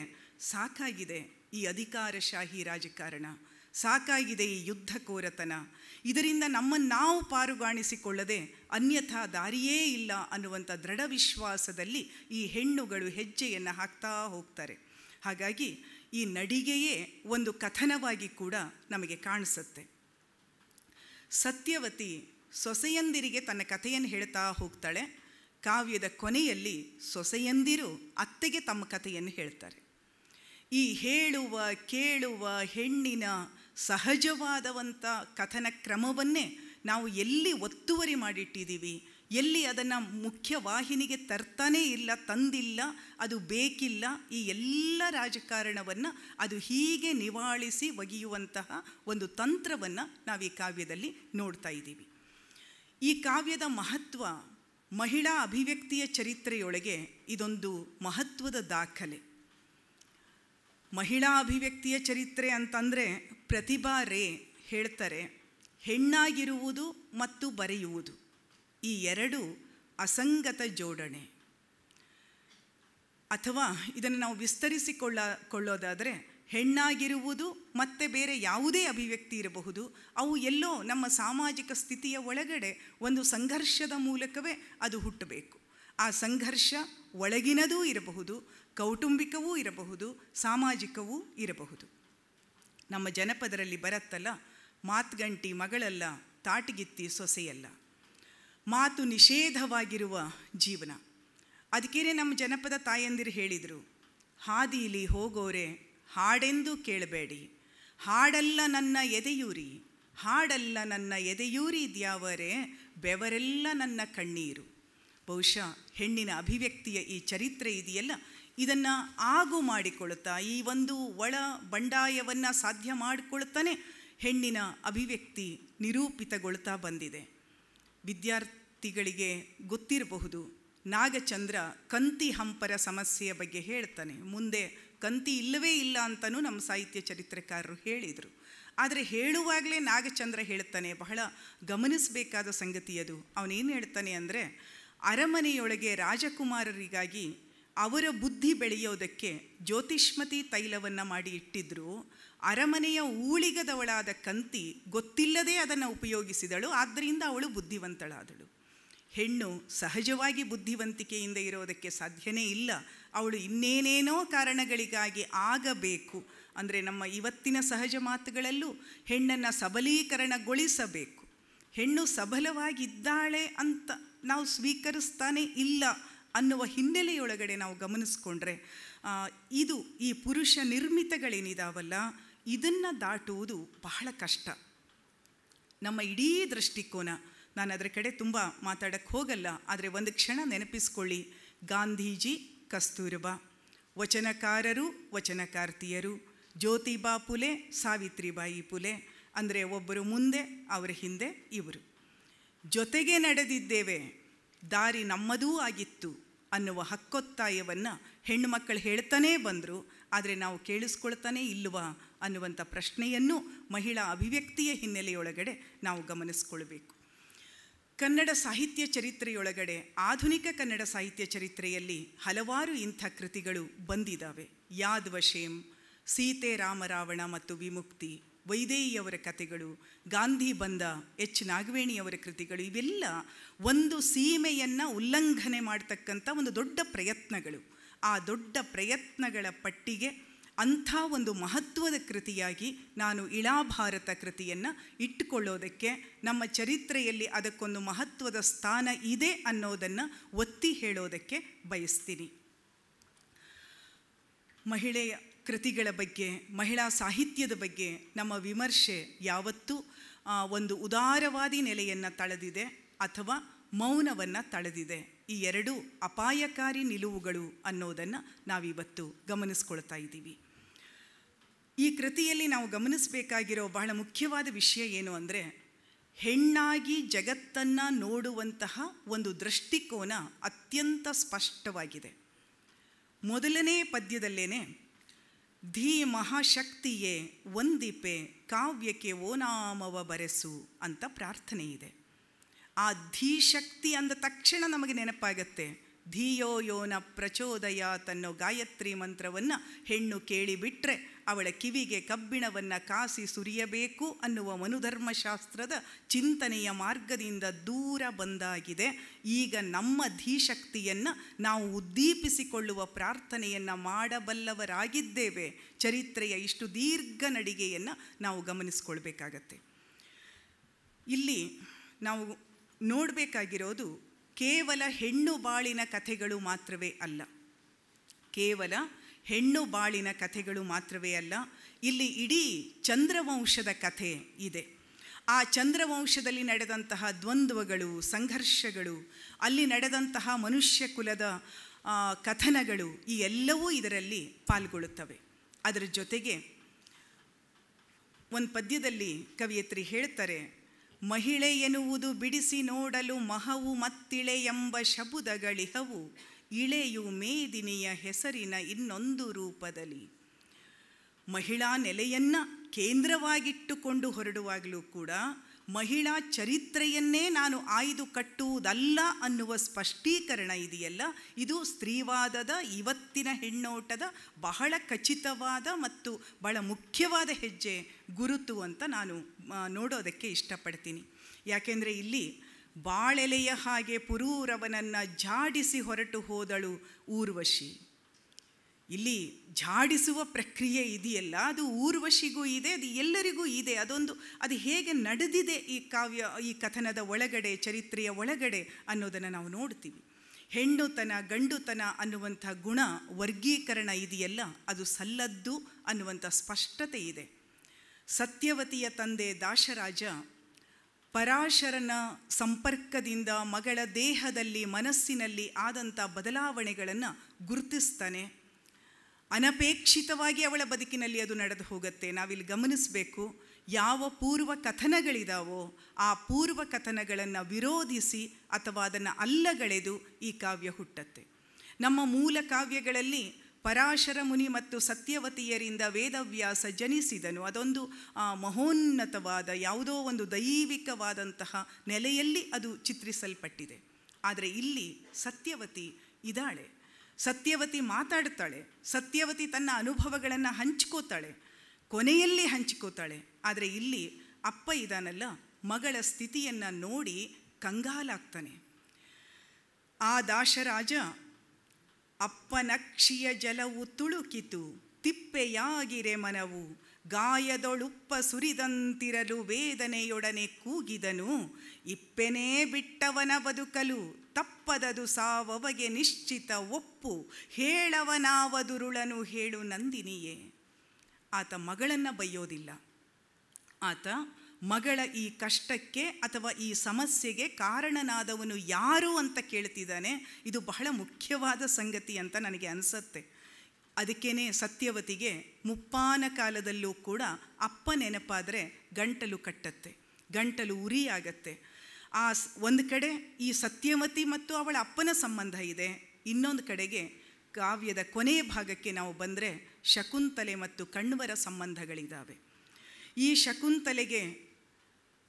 ಸಾಕಾಗಿದೆ ಈ ಅಧಿಕಾರಶಾಹಿ ರಾಜಕಾರಣ, ಸಾಕಾಗಿದೆ ಈ ಯುದ್ಧಕೋರತನ, ಇದರಿಂದ ನಮ್ಮನ್ನು ನಾವು ಪಾರುಗಾಣಿಸಿಕೊಳ್ಳದೆ ಅನ್ಯಥಾ ದಾರಿಯೇ ಇಲ್ಲ ಅನ್ನುವಂಥ ದೃಢ ವಿಶ್ವಾಸದಲ್ಲಿ ಈ ಹೆಣ್ಣುಗಳು ಹೆಜ್ಜೆಯನ್ನು ಹಾಕ್ತಾ ಹೋಗ್ತಾರೆ. ಹಾಗಾಗಿ ಈ ನಡಿಗೆಯೇ ಒಂದು ಕಥನವಾಗಿ ಕೂಡ ನಮಗೆ ಕಾಣಿಸುತ್ತೆ. ಸತ್ಯವತಿ ಸೊಸೆಯಂದಿರಿಗೆ ತನ್ನ ಕಥೆಯನ್ನು ಹೇಳ್ತಾ ಹೋಗ್ತಾಳೆ. ಕಾವ್ಯದ ಕೊನೆಯಲ್ಲಿ ಸೊಸೆಯಂದಿರು ಅತ್ತೆಗೆ ತಮ್ಮ ಕಥೆಯನ್ನು ಹೇಳ್ತಾರೆ. ಈ ಹೇಳುವ ಕೇಳುವ ಹೆಣ್ಣಿನ ಸಹಜವಾದವಂಥ ಕಥನ ಕ್ರಮವನ್ನೇ ನಾವು ಎಲ್ಲಿ ಒತ್ತುವರಿ ಮಾಡಿಟ್ಟಿದ್ದೀವಿ, ಎಲ್ಲಿ ಅದನ್ನು ಮುಖ್ಯವಾಹಿನಿಗೆ ತರ್ತಾನೇ ಇಲ್ಲ, ತಂದಿಲ್ಲ, ಅದು ಬೇಕಿಲ್ಲ, ಈ ಎಲ್ಲ ರಾಜಕಾರಣವನ್ನು ಅದು ಹೀಗೆ ನಿವಾಳಿಸಿ ಒಗೆಯುವಂತಹ ಒಂದು ತಂತ್ರವನ್ನು ನಾವು ಈ ಕಾವ್ಯದಲ್ಲಿ ನೋಡ್ತಾ ಇದ್ದೀವಿ. ಈ ಕಾವ್ಯದ ಮಹತ್ವ, ಮಹಿಳಾ ಅಭಿವ್ಯಕ್ತಿಯ ಚರಿತ್ರೆಯೊಳಗೆ ಇದೊಂದು ಮಹತ್ವದ ದಾಖಲೆ. ಮಹಿಳಾ ಅಭಿವ್ಯಕ್ತಿಯ ಚರಿತ್ರೆ ಅಂತಂದರೆ ಪ್ರತಿಭಾ ರೇ ಹೇಳ್ತಾರೆ, ಹೆಣ್ಣಾಗಿರುವುದು ಮತ್ತು ಬರೆಯುವುದು ಈ ಎರಡು ಅಸಂಗತ ಜೋಡಣೆ. ಅಥವಾ ಇದನ್ನು ನಾವು ವಿಸ್ತರಿಸಿಕೊಳ್ಳೋದಾದರೆ, ಹೆಣ್ಣಾಗಿರುವುದು ಮತ್ತು ಬೇರೆ ಯಾವುದೇ ಅಭಿವ್ಯಕ್ತಿ ಇರಬಹುದು, ಅವು ಎಲ್ಲೋ ನಮ್ಮ ಸಾಮಾಜಿಕ ಸ್ಥಿತಿಯ ಒಳಗಡೆ ಒಂದು ಸಂಘರ್ಷದ ಮೂಲಕವೇ ಅದು ಹುಟ್ಟಬೇಕು. ಆ ಸಂಘರ್ಷ ಒಳಗಿನದೂ ಇರಬಹುದು, ಕೌಟುಂಬಿಕವೂ ಇರಬಹುದು, ಸಾಮಾಜಿಕವೂ ಇರಬಹುದು. ನಮ್ಮ ಜನಪದರಲ್ಲಿ ಬರುತ್ತಲ್ಲ, ಮಾತ್ಗಂಟಿ ಮಗಳಲ್ಲ, ತಾಟಿಗಿತ್ತಿ ಸೊಸೆಯಲ್ಲ. ಮಾತು ನಿಷೇಧವಾಗಿರುವ ಜೀವನ. ಅದಕ್ಕೇನೆ ನಮ್ಮ ಜನಪದ ತಾಯಂದಿರು ಹೇಳಿದರು, ಹಾದಿಲಿ ಹೋಗೋರೆ ಹಾಡೆಂದು ಕೇಳಬೇಡಿ, ಹಾಡಲ್ಲ ನನ್ನ ಎದೆಯೂರಿ, ಹಾಡಲ್ಲ ನನ್ನ ಎದೆಯೂರಿ ದ್ಯಾವರೇ, ಬೆವರೆಲ್ಲ ನನ್ನ ಕಣ್ಣೀರು. ಬಹುಶಃ ಹೆಣ್ಣಿನ ಅಭಿವ್ಯಕ್ತಿಯ ಈ ಚರಿತ್ರೆ ಇದೆಯಲ್ಲ, ಇದನ್ನು ಆಗು ಮಾಡಿಕೊಳ್ತಾ, ಈ ಒಂದು ಒಳ ಬಂಡಾಯವನ್ನು ಸಾಧ್ಯ ಮಾಡಿಕೊಳ್ತಾನೆ ಹೆಣ್ಣಿನ ಅಭಿವ್ಯಕ್ತಿ ನಿರೂಪಿತಗೊಳ್ತಾ ಬಂದಿದೆ. ವಿದ್ಯಾರ್ಥಿಗಳಿಗೆ ಗೊತ್ತಿರಬಹುದು, ನಾಗಚಂದ್ರ ಕಂತಿ ಹಂಪರ ಸಮಸ್ಯೆಯ ಬಗ್ಗೆ ಹೇಳ್ತಾನೆ. ಮುಂದೆ ಕಂತಿ ಇಲ್ಲವೇ ಇಲ್ಲ ಅಂತಲೂ ನಮ್ಮ ಸಾಹಿತ್ಯ ಚರಿತ್ರೆಕಾರರು ಹೇಳಿದರು. ಆದರೆ ಹೇಳುವಾಗಲೇ ನಾಗಚಂದ್ರ ಹೇಳ್ತಾನೆ, ಬಹಳ ಗಮನಿಸಬೇಕಾದ ಸಂಗತಿ ಅದು. ಅವನೇನು ಹೇಳ್ತಾನೆ ಅಂದರೆ, ಅರಮನೆಯೊಳಗೆ ರಾಜಕುಮಾರರಿಗಾಗಿ ಅವರ ಬುದ್ಧಿ ಬೆಳೆಯೋದಕ್ಕೆ ಜ್ಯೋತಿಷ್ಮತಿ ತೈಲವನ್ನು ಮಾಡಿ ಇಟ್ಟಿದ್ದರು. ಅರಮನೆಯ ಊಳಿಗದವಳಾದ ಕಂತಿ ಗೊತ್ತಿಲ್ಲದೆ ಅದನ್ನು ಉಪಯೋಗಿಸಿದಳು, ಆದ್ದರಿಂದ ಅವಳು ಬುದ್ಧಿವಂತಳಾದಳು. ಹೆಣ್ಣು ಸಹಜವಾಗಿ ಬುದ್ಧಿವಂತಿಕೆಯಿಂದ ಇರೋದಕ್ಕೆ ಸಾಧ್ಯನೇ ಇಲ್ಲ. ಅವಳು ಇನ್ನೇನೇನೋ ಕಾರಣಗಳಿಗಾಗಿ ಆಗಬೇಕು. ಅಂದರೆ ನಮ್ಮ ಇವತ್ತಿನ ಸಹಜ ಮಾತುಗಳಲ್ಲೂ ಹೆಣ್ಣನ್ನು ಸಬಲೀಕರಣಗೊಳಿಸಬೇಕು. ಹೆಣ್ಣು ಸಬಲವಾಗಿದ್ದಾಳೆ ಅಂತ ನಾವು ಸ್ವೀಕರಿಸ್ತಾನೆ ಇಲ್ಲ ಅನ್ನುವ ಹಿನ್ನೆಲೆಯೊಳಗಡೆ ನಾವು ಗಮನಿಸ್ಕೊಂಡ್ರೆ, ಇದು ಈ ಪುರುಷ ನಿರ್ಮಿತಗಳೇನಿದಾವಲ್ಲ, ಇದನ್ನು ದಾಟುವುದು ಬಹಳ ಕಷ್ಟ. ನಮ್ಮ ಇಡೀ ದೃಷ್ಟಿಕೋನ, ನಾನು ಅದರ ಕಡೆ ತುಂಬ ಮಾತಾಡೋಕ್ಕೆ ಹೋಗಲ್ಲ, ಆದರೆ ಒಂದು ಕ್ಷಣ ನೆನಪಿಸ್ಕೊಳ್ಳಿ. ಗಾಂಧೀಜಿ, ಕಸ್ತೂರಬಾ, ವಚನಕಾರರು, ವಚನಕಾರ್ತಿಯರು, ಜ್ಯೋತಿಬಾ ಫುಲೆ, ಸಾವಿತ್ರಿಬಾಯಿ ಫುಲೆ. ಅಂದರೆ ಒಬ್ಬರು ಮುಂದೆ, ಅವರ ಹಿಂದೆ ಇವರು. ಜೊತೆಗೆ ನಡೆದಿದ್ದೇವೆ, ದಾರಿ ನಮ್ಮದೂ ಆಗಿತ್ತು ಅನ್ನುವ ಹಕ್ಕೊತ್ತಾಯವನ್ನು ಹೆಣ್ಣು ಮಕ್ಕಳು ಹೇಳ್ತಾನೇ ಬಂದರು. ಆದರೆ ನಾವು ಕೇಳಿಸ್ಕೊಳ್ತಾನೇ ಇಲ್ವಾ ಅನ್ನುವಂಥ ಪ್ರಶ್ನೆಯನ್ನು ಮಹಿಳಾ ಅಭಿವ್ಯಕ್ತಿಯ ಹಿನ್ನೆಲೆಯೊಳಗಡೆ ನಾವು ಗಮನಿಸ್ಕೊಳ್ಬೇಕು. ಕನ್ನಡ ಸಾಹಿತ್ಯ ಚರಿತ್ರೆಯೊಳಗಡೆ, ಆಧುನಿಕ ಕನ್ನಡ ಸಾಹಿತ್ಯ ಚರಿತ್ರೆಯಲ್ಲಿ ಹಲವಾರು ಇಂಥ ಕೃತಿಗಳು ಬಂದಿದ್ದಾವೆ. ಯಾದ್ ವಶೇಂ, ಸೀತೆ ರಾಮ ರಾವಣ ಮತ್ತು ವಿಮುಕ್ತಿ, ವೈದೇಹಿಯವರ ಕಥೆಗಳು, ಗಾಂಧಿ ಬಂದ, ಎಚ್ ನಾಗವೇಣಿಯವರ ಕೃತಿಗಳು, ಇವೆಲ್ಲ ಒಂದು ಸೀಮೆಯನ್ನು ಉಲ್ಲಂಘನೆ ಮಾಡ್ತಕ್ಕಂಥ ಒಂದು ದೊಡ್ಡ ಪ್ರಯತ್ನಗಳು. ಆ ದೊಡ್ಡ ಪ್ರಯತ್ನಗಳ ಪಟ್ಟಿಗೆ ಅಂಥ ಒಂದು ಮಹತ್ವದ ಕೃತಿಯಾಗಿ ನಾನು ಇಳಾಭಾರತ ಕೃತಿಯನ್ನು ಇಟ್ಟುಕೊಳ್ಳೋದಕ್ಕೆ, ನಮ್ಮ ಚರಿತ್ರೆಯಲ್ಲಿ ಅದಕ್ಕೊಂದು ಮಹತ್ವದ ಸ್ಥಾನ ಇದೆ ಅನ್ನೋದನ್ನು ಒತ್ತಿ ಹೇಳೋದಕ್ಕೆ ಬಯಸ್ತೀನಿ. ಮಹಿಳೆಯ ಕೃತಿಗಳ ಬಗ್ಗೆ, ಮಹಿಳಾ ಸಾಹಿತ್ಯದ ಬಗ್ಗೆ ನಮ್ಮ ವಿಮರ್ಶೆ ಯಾವತ್ತೂ ಒಂದು ಉದಾರವಾದಿ ನೆಲೆಯನ್ನು ತಳೆದಿದೆ ಅಥವಾ ಮೌನವನ್ನು ತಳೆದಿದೆ. ಈ ಎರಡೂ ಅಪಾಯಕಾರಿ ನಿಲುವುಗಳು ಅನ್ನೋದನ್ನು ನಾವಿವತ್ತು ಗಮನಿಸ್ಕೊಳ್ತಾ ಇದ್ದೀವಿ. ಈ ಕೃತಿಯಲ್ಲಿ ನಾವು ಗಮನಿಸಬೇಕಾಗಿರೋ ಬಹಳ ಮುಖ್ಯವಾದ ವಿಷಯ ಏನು ಅಂದರೆ, ಹೆಣ್ಣಾಗಿ ಜಗತ್ತನ್ನು ನೋಡುವಂತಹ ಒಂದು ದೃಷ್ಟಿಕೋನ ಅತ್ಯಂತ ಸ್ಪಷ್ಟವಾಗಿದೆ. ಮೊದಲನೇ ಪದ್ಯದಲ್ಲೇನೆ ಧೀ ಮಹಾಶಕ್ತಿಯೇ ವಂದಿಪೆ ಕಾವ್ಯಕ್ಕೆ ಓನಾಮವ ಬರೆಸು ಅಂತ ಪ್ರಾರ್ಥನೆ ಇದೆ. ಆ ಧೀಶಕ್ತಿ ಅಂದ ತಕ್ಷಣ ನಮಗೆ ನೆನಪಾಗತ್ತೆ, ಧಿಯೋ ಯೋನ ಪ್ರಚೋದಯಾತ್ ಅನ್ನೋ ಗಾಯತ್ರಿ ಮಂತ್ರವನ್ನು ಹೆಣ್ಣು ಕೇಳಿಬಿಟ್ರೆ ಅವಳ ಕಿವಿಗೆ ಕಬ್ಬಿಣವನ್ನು ಕಾಸಿ ಸುರಿಯಬೇಕು ಅನ್ನುವ ಮನುಧರ್ಮಶಾಸ್ತ್ರದ ಚಿಂತನೆಯ ಮಾರ್ಗದಿಂದ ದೂರ ಬಂದಾಗಿದೆ. ಈಗ ನಮ್ಮ ಧೀಶಕ್ತಿಯನ್ನು ನಾವು ಉದ್ದೀಪಿಸಿಕೊಳ್ಳುವ ಪ್ರಾರ್ಥನೆಯನ್ನು ಮಾಡಬಲ್ಲವರಾಗಿದ್ದೇವೆ. ಚರಿತ್ರೆಯ ಇಷ್ಟು ದೀರ್ಘ ನಡಿಗೆಯನ್ನು ನಾವು ಗಮನಿಸ್ಕೊಳ್ಬೇಕಾಗತ್ತೆ. ಇಲ್ಲಿ ನಾವು ನೋಡಬೇಕಾಗಿರೋದು ಕೇವಲ ಹೆಣ್ಣು ಬಾಳಿನ ಕಥೆಗಳು ಮಾತ್ರವೇ ಅಲ್ಲ. ಕೇವಲ ಹೆಣ್ಣು ಬಾಳಿನ ಕಥೆಗಳು ಮಾತ್ರವೇ ಅಲ್ಲ, ಇಲ್ಲಿ ಇಡೀ ಚಂದ್ರವಂಶದ ಕಥೆ ಇದೆ. ಆ ಚಂದ್ರವಂಶದಲ್ಲಿ ನಡೆದಂತಹ ದ್ವಂದ್ವಗಳು, ಸಂಘರ್ಷಗಳು, ಅಲ್ಲಿ ನಡೆದಂತಹ ಮನುಷ್ಯ ಕುಲದ ಕಥನಗಳು, ಈ ಎಲ್ಲವೂ ಇದರಲ್ಲಿ ಪಾಲ್ಗೊಳ್ಳುತ್ತವೆ. ಅದರ ಜೊತೆಗೆ ಒಂದು ಪದ್ಯದಲ್ಲಿ ಕವಿಯತ್ರಿ ಹೇಳ್ತಾರೆ, ಮಹಿಳೆ ಎನ್ನುವುದು ಬಿಡಿಸಿ ನೋಡಲು ಮಹವು ಮತ್ತಿಳೆ ಎಂಬ ಶಬುದಗಳಿಹವು, ಇಳೆಯು ಮೇದಿನಿಯ ಹೆಸರಿನ ಇನ್ನೊಂದು ರೂಪದಲ್ಲಿ. ಮಹಿಳಾ ನೆಲೆಯನ್ನು ಕೇಂದ್ರವಾಗಿಟ್ಟುಕೊಂಡು ಹೊರಡುವಾಗಲೂ ಕೂಡ ಮಹಿಳಾ ಚರಿತ್ರೆಯನ್ನೇ ನಾನು ಆಯ್ದು ಕಟ್ಟುವುದಲ್ಲ ಅನ್ನುವ ಸ್ಪಷ್ಟೀಕರಣ ಇದೆಯಲ್ಲ, ಇದು ಸ್ತ್ರೀವಾದದ ಇವತ್ತಿನ ಹೆಣ್ಣೋಟದ ಬಹಳ ಖಚಿತವಾದ ಮತ್ತು ಬಹಳ ಮುಖ್ಯವಾದ ಹೆಜ್ಜೆ, ಗುರುತು ಅಂತ ನಾನು ನೋಡೋದಕ್ಕೆ ಇಷ್ಟಪಡ್ತೀನಿ. ಯಾಕೆಂದರೆ ಇಲ್ಲಿ ಬಾಳೆಲೆಯ ಹಾಗೆ ಪುರೂರವನನ್ನು ಜಾಡಿಸಿ ಹೊರಟು ಹೋದಳು ಊರ್ವಶಿ. ಇಲ್ಲಿ ಜಾಡಿಸುವ ಪ್ರಕ್ರಿಯೆ ಇದೆಯಲ್ಲ, ಅದು ಊರ್ವಶಿಗೂ ಇದೆ, ಅದು ಎಲ್ಲರಿಗೂ ಇದೆ. ಅದು ಹೇಗೆ ನಡೆದಿದೆ ಈ ಕಥನದ ಒಳಗಡೆ, ಚರಿತ್ರೆಯ ಒಳಗಡೆ ಅನ್ನೋದನ್ನು ನಾವು ನೋಡ್ತೀವಿ. ಹೆಣ್ಣುತನ ಗಂಡುತನ ಅನ್ನುವಂಥ ಗುಣ ವರ್ಗೀಕರಣ ಇದೆಯಲ್ಲ, ಅದು ಸಲ್ಲದ್ದು ಅನ್ನುವಂಥ ಸ್ಪಷ್ಟತೆ ಇದೆ. ಸತ್ಯವತಿಯ ತಂದೆ ದಾಶರಾಜ ಪರಾಶರನ ಸಂಪರ್ಕದಿಂದ ಮಗಳ ದೇಹದಲ್ಲಿ ಮನಸ್ಸಿನಲ್ಲಿ ಆದಂಥ ಬದಲಾವಣೆಗಳನ್ನು ಗುರುತಿಸ್ತಾನೆ. ಅನಪೇಕ್ಷಿತವಾಗಿ ಅವಳ ಬದುಕಿನಲ್ಲಿ ಅದು ನಡೆದು ಹೋಗುತ್ತೆ. ನಾವಿಲ್ಲಿ ಗಮನಿಸಬೇಕು, ಯಾವ ಪೂರ್ವ ಕಥನಗಳಿದಾವೋ ಆ ಪೂರ್ವ ಕಥನಗಳನ್ನು ವಿರೋಧಿಸಿ ಅಥವಾ ಅದನ್ನು ಅಲ್ಲಗಳೆದು ಈ ಕಾವ್ಯ ಹುಟ್ಟತ್ತೆ. ನಮ್ಮ ಮೂಲ ಕಾವ್ಯಗಳಲ್ಲಿ ಪರಾಶರ ಮುನಿ ಮತ್ತು ಸತ್ಯವತಿಯರಿಂದ ವೇದವ್ಯಾಸ ಜನಿಸಿದನು. ಅದೊಂದು ಮಹೋನ್ನತವಾದ ಯಾವುದೋ ಒಂದು ದೈವಿಕವಾದಂತಹ ನೆಲೆಯಲ್ಲಿ ಅದು ಚಿತ್ರಿಸಲ್ಪಟ್ಟಿದೆ. ಆದರೆ ಇಲ್ಲಿ ಸತ್ಯವತಿ ಇದ್ದಾಳೆ, ಸತ್ಯವತಿ ಮಾತಾಡ್ತಾಳೆ, ಸತ್ಯವತಿ ತನ್ನ ಅನುಭವಗಳನ್ನು ಹಂಚ್ಕೋತಾಳೆ, ಕೊನೆಯಲ್ಲಿ ಹಂಚ್ಕೋತಾಳೆ. ಆದರೆ ಇಲ್ಲಿ ಅಪ್ಪ ಇದಾನಲ್ಲ, ಮಗಳ ಸ್ಥಿತಿಯನ್ನು ನೋಡಿ ಕಂಗಾಲಾಗ್ತಾನೆ. ಆ ದಾಶರಾಜ ಅಪ್ಪನಕ್ಷಿಯ ಜಲವು ತುಳುಕಿತು, ತಿಪ್ಪೆಯಾಗಿರೆ ಮನವು, ಗಾಯದೊಳುಪ್ಪ ಸುರಿದಂತಿರಲು ವೇದನೆಯೊಡನೆ ಕೂಗಿದನು, ಇಪ್ಪೆನೇ ಬಿಟ್ಟವನ ಬದುಕಲು ತಪ್ಪದದು ಸಾವವಗೆ ನಿಶ್ಚಿತ ಒಪ್ಪು, ಹೇಳವನಾವದುರುಳನು ಹೇಳು ನಂದಿನಿಯೇ. ಆತ ಮಗಳನ್ನು ಬೈಯೋದಿಲ್ಲ, ಆತ ಮಗಳ ಈ ಕಷ್ಟಕ್ಕೆ ಅಥವಾ ಈ ಸಮಸ್ಯೆಗೆ ಕಾರಣನಾದವನು ಯಾರು ಅಂತ ಕೇಳ್ತಿದ್ದಾನೆ. ಇದು ಬಹಳ ಮುಖ್ಯವಾದ ಸಂಗತಿ ಅಂತ ನನಗೆ ಅನಿಸುತ್ತೆ. ಅದಕ್ಕೇ ಸತ್ಯವತಿಗೆ ಮುಪ್ಪಾನ ಕಾಲದಲ್ಲೂ ಕೂಡ ಅಪ್ಪ ನೆನಪಾದರೆ ಗಂಟಲು ಕಟ್ಟತ್ತೆ, ಗಂಟಲು ಉರಿಯಾಗತ್ತೆ. ಒಂದು ಕಡೆ ಈ ಸತ್ಯವತಿ ಮತ್ತು ಅವಳ ಅಪ್ಪನ ಸಂಬಂಧ ಇದೆ, ಇನ್ನೊಂದು ಕಡೆಗೆ ಕಾವ್ಯದ ಕೊನೆಯ ಭಾಗಕ್ಕೆ ನಾವು ಬಂದರೆ ಶಕುಂತಲೆ ಮತ್ತು ಕಣ್ವರ ಸಂಬಂಧಗಳಿದ್ದಾವೆ. ಈ ಶಕುಂತಲೆಗೆ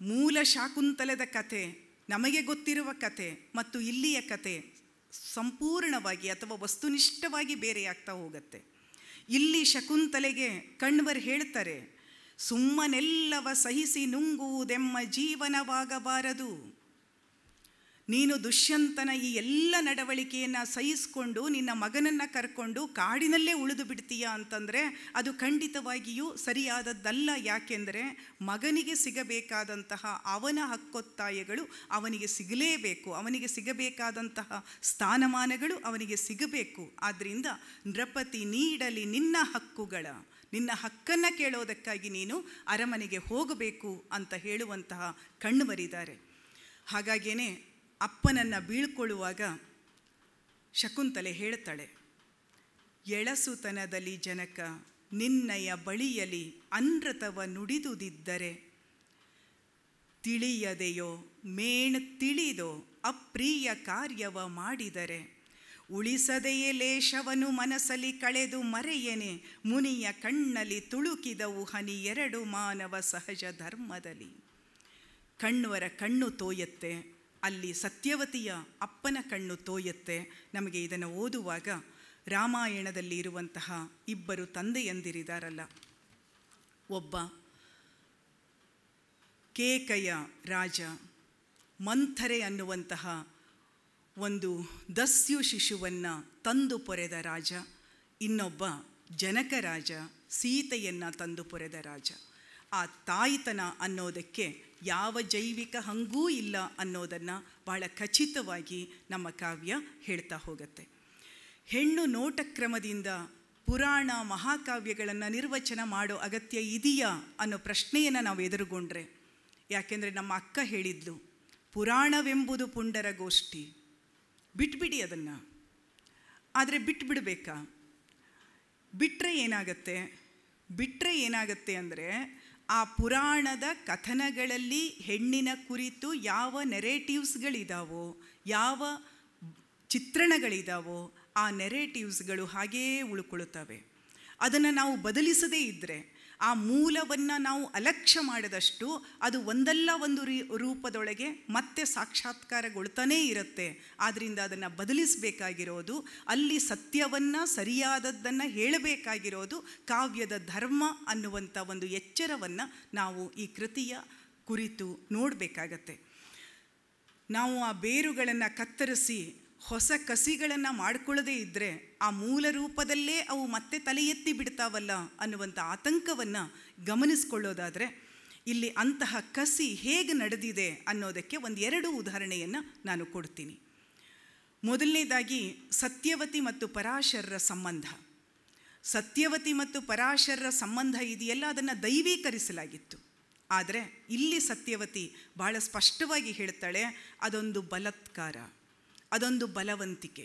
ಮೂಲ ಶಾಕುಂತಲದ ಕತೆ, ನಮಗೆ ಗೊತ್ತಿರುವ ಕತೆ ಮತ್ತು ಇಲ್ಲಿಯ ಕತೆ ಸಂಪೂರ್ಣವಾಗಿ ಅಥವಾ ವಸ್ತುನಿಷ್ಠವಾಗಿ ಬೇರೆಯಾಗ್ತಾ ಹೋಗುತ್ತೆ. ಇಲ್ಲಿ ಶಕುಂತಲೆಗೆ ಕಣ್ವರ್ ಹೇಳ್ತಾರೆ, ಸುಮ್ಮನೆಲ್ಲವ ಸಹಿಸಿ ನುಂಗುವುದೆಮ್ಮ ಜೀವನವಾಗಬಾರದು. ನೀನು ದುಷ್ಯಂತನ ಈ ಎಲ್ಲ ನಡವಳಿಕೆಯನ್ನು ಸಹಿಸಿಕೊಂಡು ನಿನ್ನ ಮಗನನ್ನು ಕರ್ಕೊಂಡು ಕಾಡಿನಲ್ಲೇ ಉಳಿದು ಬಿಡ್ತೀಯ ಅಂತಂದರೆ ಅದು ಖಂಡಿತವಾಗಿಯೂ ಸರಿಯಾದದ್ದಲ್ಲ. ಯಾಕೆಂದರೆ ಮಗನಿಗೆ ಸಿಗಬೇಕಾದಂತಹ ಅವನ ಹಕ್ಕೊತ್ತಾಯಗಳು ಅವನಿಗೆ ಸಿಗಲೇಬೇಕು, ಅವನಿಗೆ ಸಿಗಬೇಕಾದಂತಹ ಸ್ಥಾನಮಾನಗಳು ಅವನಿಗೆ ಸಿಗಬೇಕು. ಆದ್ದರಿಂದ ನೃಪತಿ ನೀಡಲಿ ನಿನ್ನ ಹಕ್ಕುಗಳ, ನಿನ್ನ ಹಕ್ಕನ್ನು ಕೇಳೋದಕ್ಕಾಗಿ ನೀನು ಅರಮನೆಗೆ ಹೋಗಬೇಕು ಅಂತ ಹೇಳುವಂತಹ ಕಣ್ವರಿದ್ದಾರೆ. ಹಾಗಾಗಿಯೇ ಅಪ್ಪನನ್ನು ಬೀಳ್ಕೊಳ್ಳುವಾಗ ಶಕುಂತಲೆ ಹೇಳ್ತಾಳೆ, ಎಳಸುತನದಲ್ಲಿ ಜನಕ ನಿನ್ನಯ ಬಳಿಯಲಿ ಅನೃತವ ನುಡಿದುದಿದ್ದರೆ, ತಿಳಿಯದೆಯೋ ಮೇಣ್ ತಿಳಿದೋ ಅಪ್ರಿಯ ಕಾರ್ಯವ ಮಾಡಿದರೆ, ಉಳಿಸದೆಯೇ ಲೇಷವನು ಮನಸ್ಸಲಿ ಕಳೆದು ಮರೆಯನೆ ಮುನಿಯ ಕಣ್ಣಲ್ಲಿ ತುಳುಕಿದವು ಹನಿ ಎರಡು ಮಾನವ ಸಹಜ ಧರ್ಮದಲ್ಲಿ. ಕಣ್ವರ ಕಣ್ಣು ತೋಯತ್ತೆ, ಅಲ್ಲಿ ಸತ್ಯವತಿಯ ಅಪ್ಪನ ಕಣ್ಣು ತೋಯತ್ತೆ. ನಮಗೆ ಇದನ್ನು ಓದುವಾಗ ರಾಮಾಯಣದಲ್ಲಿ ಇರುವಂತಹ ಇಬ್ಬರು ತಂದೆಯಂದಿರಿದಾರಲ್ಲ, ಒಬ್ಬ ಕೇಕಯ ರಾಜ, ಮಂಥರೆ ಅನ್ನುವಂತಹ ಒಂದು ದಸ್ಯು ಶಿಶುವನ್ನು ತಂದು ಪೊರೆದ ರಾಜ, ಇನ್ನೊಬ್ಬ ಜನಕ ರಾಜ, ಸೀತೆಯನ್ನು ತಂದು ಪೊರೆದ ರಾಜ. ಆ ತಾಯ್ತನ ಅನ್ನೋದಕ್ಕೆ ಯಾವ ಜೈವಿಕ ಹಂಗೂ ಇಲ್ಲ ಅನ್ನೋದನ್ನು ಬಹಳ ಖಚಿತವಾಗಿ ನಮ್ಮ ಕಾವ್ಯ ಹೇಳ್ತಾ ಹೋಗುತ್ತೆ. ಹೆಣ್ಣು ನೋಟಕ್ರಮದಿಂದ ಪುರಾಣ ಮಹಾಕಾವ್ಯಗಳನ್ನು ನಿರ್ವಚನ ಮಾಡೋ ಅಗತ್ಯ ಇದೆಯಾ ಅನ್ನೋ ಪ್ರಶ್ನೆಯನ್ನು ನಾವು ಎದುರುಗೊಂಡ್ರೆ, ಯಾಕೆಂದರೆ ನಮ್ಮ ಅಕ್ಕ ಹೇಳಿದ್ಲು, ಪುರಾಣವೆಂಬುದು ಪುಂಡರ ಗೋಷ್ಠಿ, ಬಿಟ್ಬಿಡಿ ಅದನ್ನು. ಆದರೆ ಬಿಟ್ಬಿಡ್ಬೇಕಾ? ಬಿಟ್ಟರೆ ಏನಾಗತ್ತೆ ಅಂದರೆ, ಆ ಪುರಾಣದ ಕಥನಗಳಲ್ಲಿ ಹೆಣ್ಣಿನ ಕುರಿತು ಯಾವ ನೆರೇಟಿವ್ಸ್ಗಳಿದಾವೋ, ಯಾವ ಚಿತ್ರಣಗಳಿದಾವೋ, ಆ ನೆರೇಟಿವ್ಸ್ಗಳು ಹಾಗೇ ಉಳ್ಕೊಳ್ತವೆ. ಅದನ್ನು ನಾವು ಬದಲಿಸದೇ ಇದ್ದರೆ, ಆ ಮೂಲವನ್ನು ನಾವು ಅಲಕ್ಷ್ಯ ಮಾಡಿದಷ್ಟು ಅದು ಒಂದಲ್ಲ ಒಂದು ರೂಪದೊಳಗೆ ಮತ್ತೆ ಸಾಕ್ಷಾತ್ಕಾರಗೊಳ್ತಾನೇ ಇರುತ್ತೆ. ಆದ್ದರಿಂದ ಅದನ್ನು ಬದಲಿಸಬೇಕಾಗಿರೋದು, ಅಲ್ಲಿ ಸತ್ಯವನ್ನು ಸರಿಯಾದದ್ದನ್ನು ಹೇಳಬೇಕಾಗಿರೋದು ಕಾವ್ಯದ ಧರ್ಮ ಅನ್ನುವಂಥ ಒಂದು ಎಚ್ಚರವನ್ನು ನಾವು ಈ ಕೃತಿಯ ಕುರಿತು ನೋಡಬೇಕಾಗತ್ತೆ. ನಾವು ಆ ಬೇರುಗಳನ್ನು ಕತ್ತರಿಸಿ ಹೊಸ ಕಸಿಗಳನ್ನು ಮಾಡಿಕೊಳ್ಳದೇ ಇದ್ದರೆ ಆ ಮೂಲ ರೂಪದಲ್ಲೇ ಅವು ಮತ್ತೆ ತಲೆ ಎತ್ತಿ ಬಿಡ್ತಾವಲ್ಲ ಅನ್ನುವಂಥ ಆತಂಕವನ್ನು ಗಮನಿಸ್ಕೊಳ್ಳೋದಾದರೆ, ಇಲ್ಲಿ ಅಂತಹ ಕಸಿ ಹೇಗೆ ನಡೆದಿದೆ ಅನ್ನೋದಕ್ಕೆ ಒಂದೆರಡು ಉದಾಹರಣೆಯನ್ನು ನಾನು ಕೊಡ್ತೀನಿ. ಮೊದಲನೇದಾಗಿ ಸತ್ಯವತಿ ಮತ್ತು ಪರಾಶರರ ಸಂಬಂಧ. ಸತ್ಯವತಿ ಮತ್ತು ಪರಾಶರರ ಸಂಬಂಧ ಇದೆಯಲ್ಲ, ಅದನ್ನು ದೈವೀಕರಿಸಲಾಗಿತ್ತು. ಆದರೆ ಇಲ್ಲಿ ಸತ್ಯವತಿ ಬಹಳ ಸ್ಪಷ್ಟವಾಗಿ ಹೇಳ್ತಾಳೆ, ಅದೊಂದು ಬಲಾತ್ಕಾರ, ಅದೊಂದು ಬಲವಂತಿಕೆ.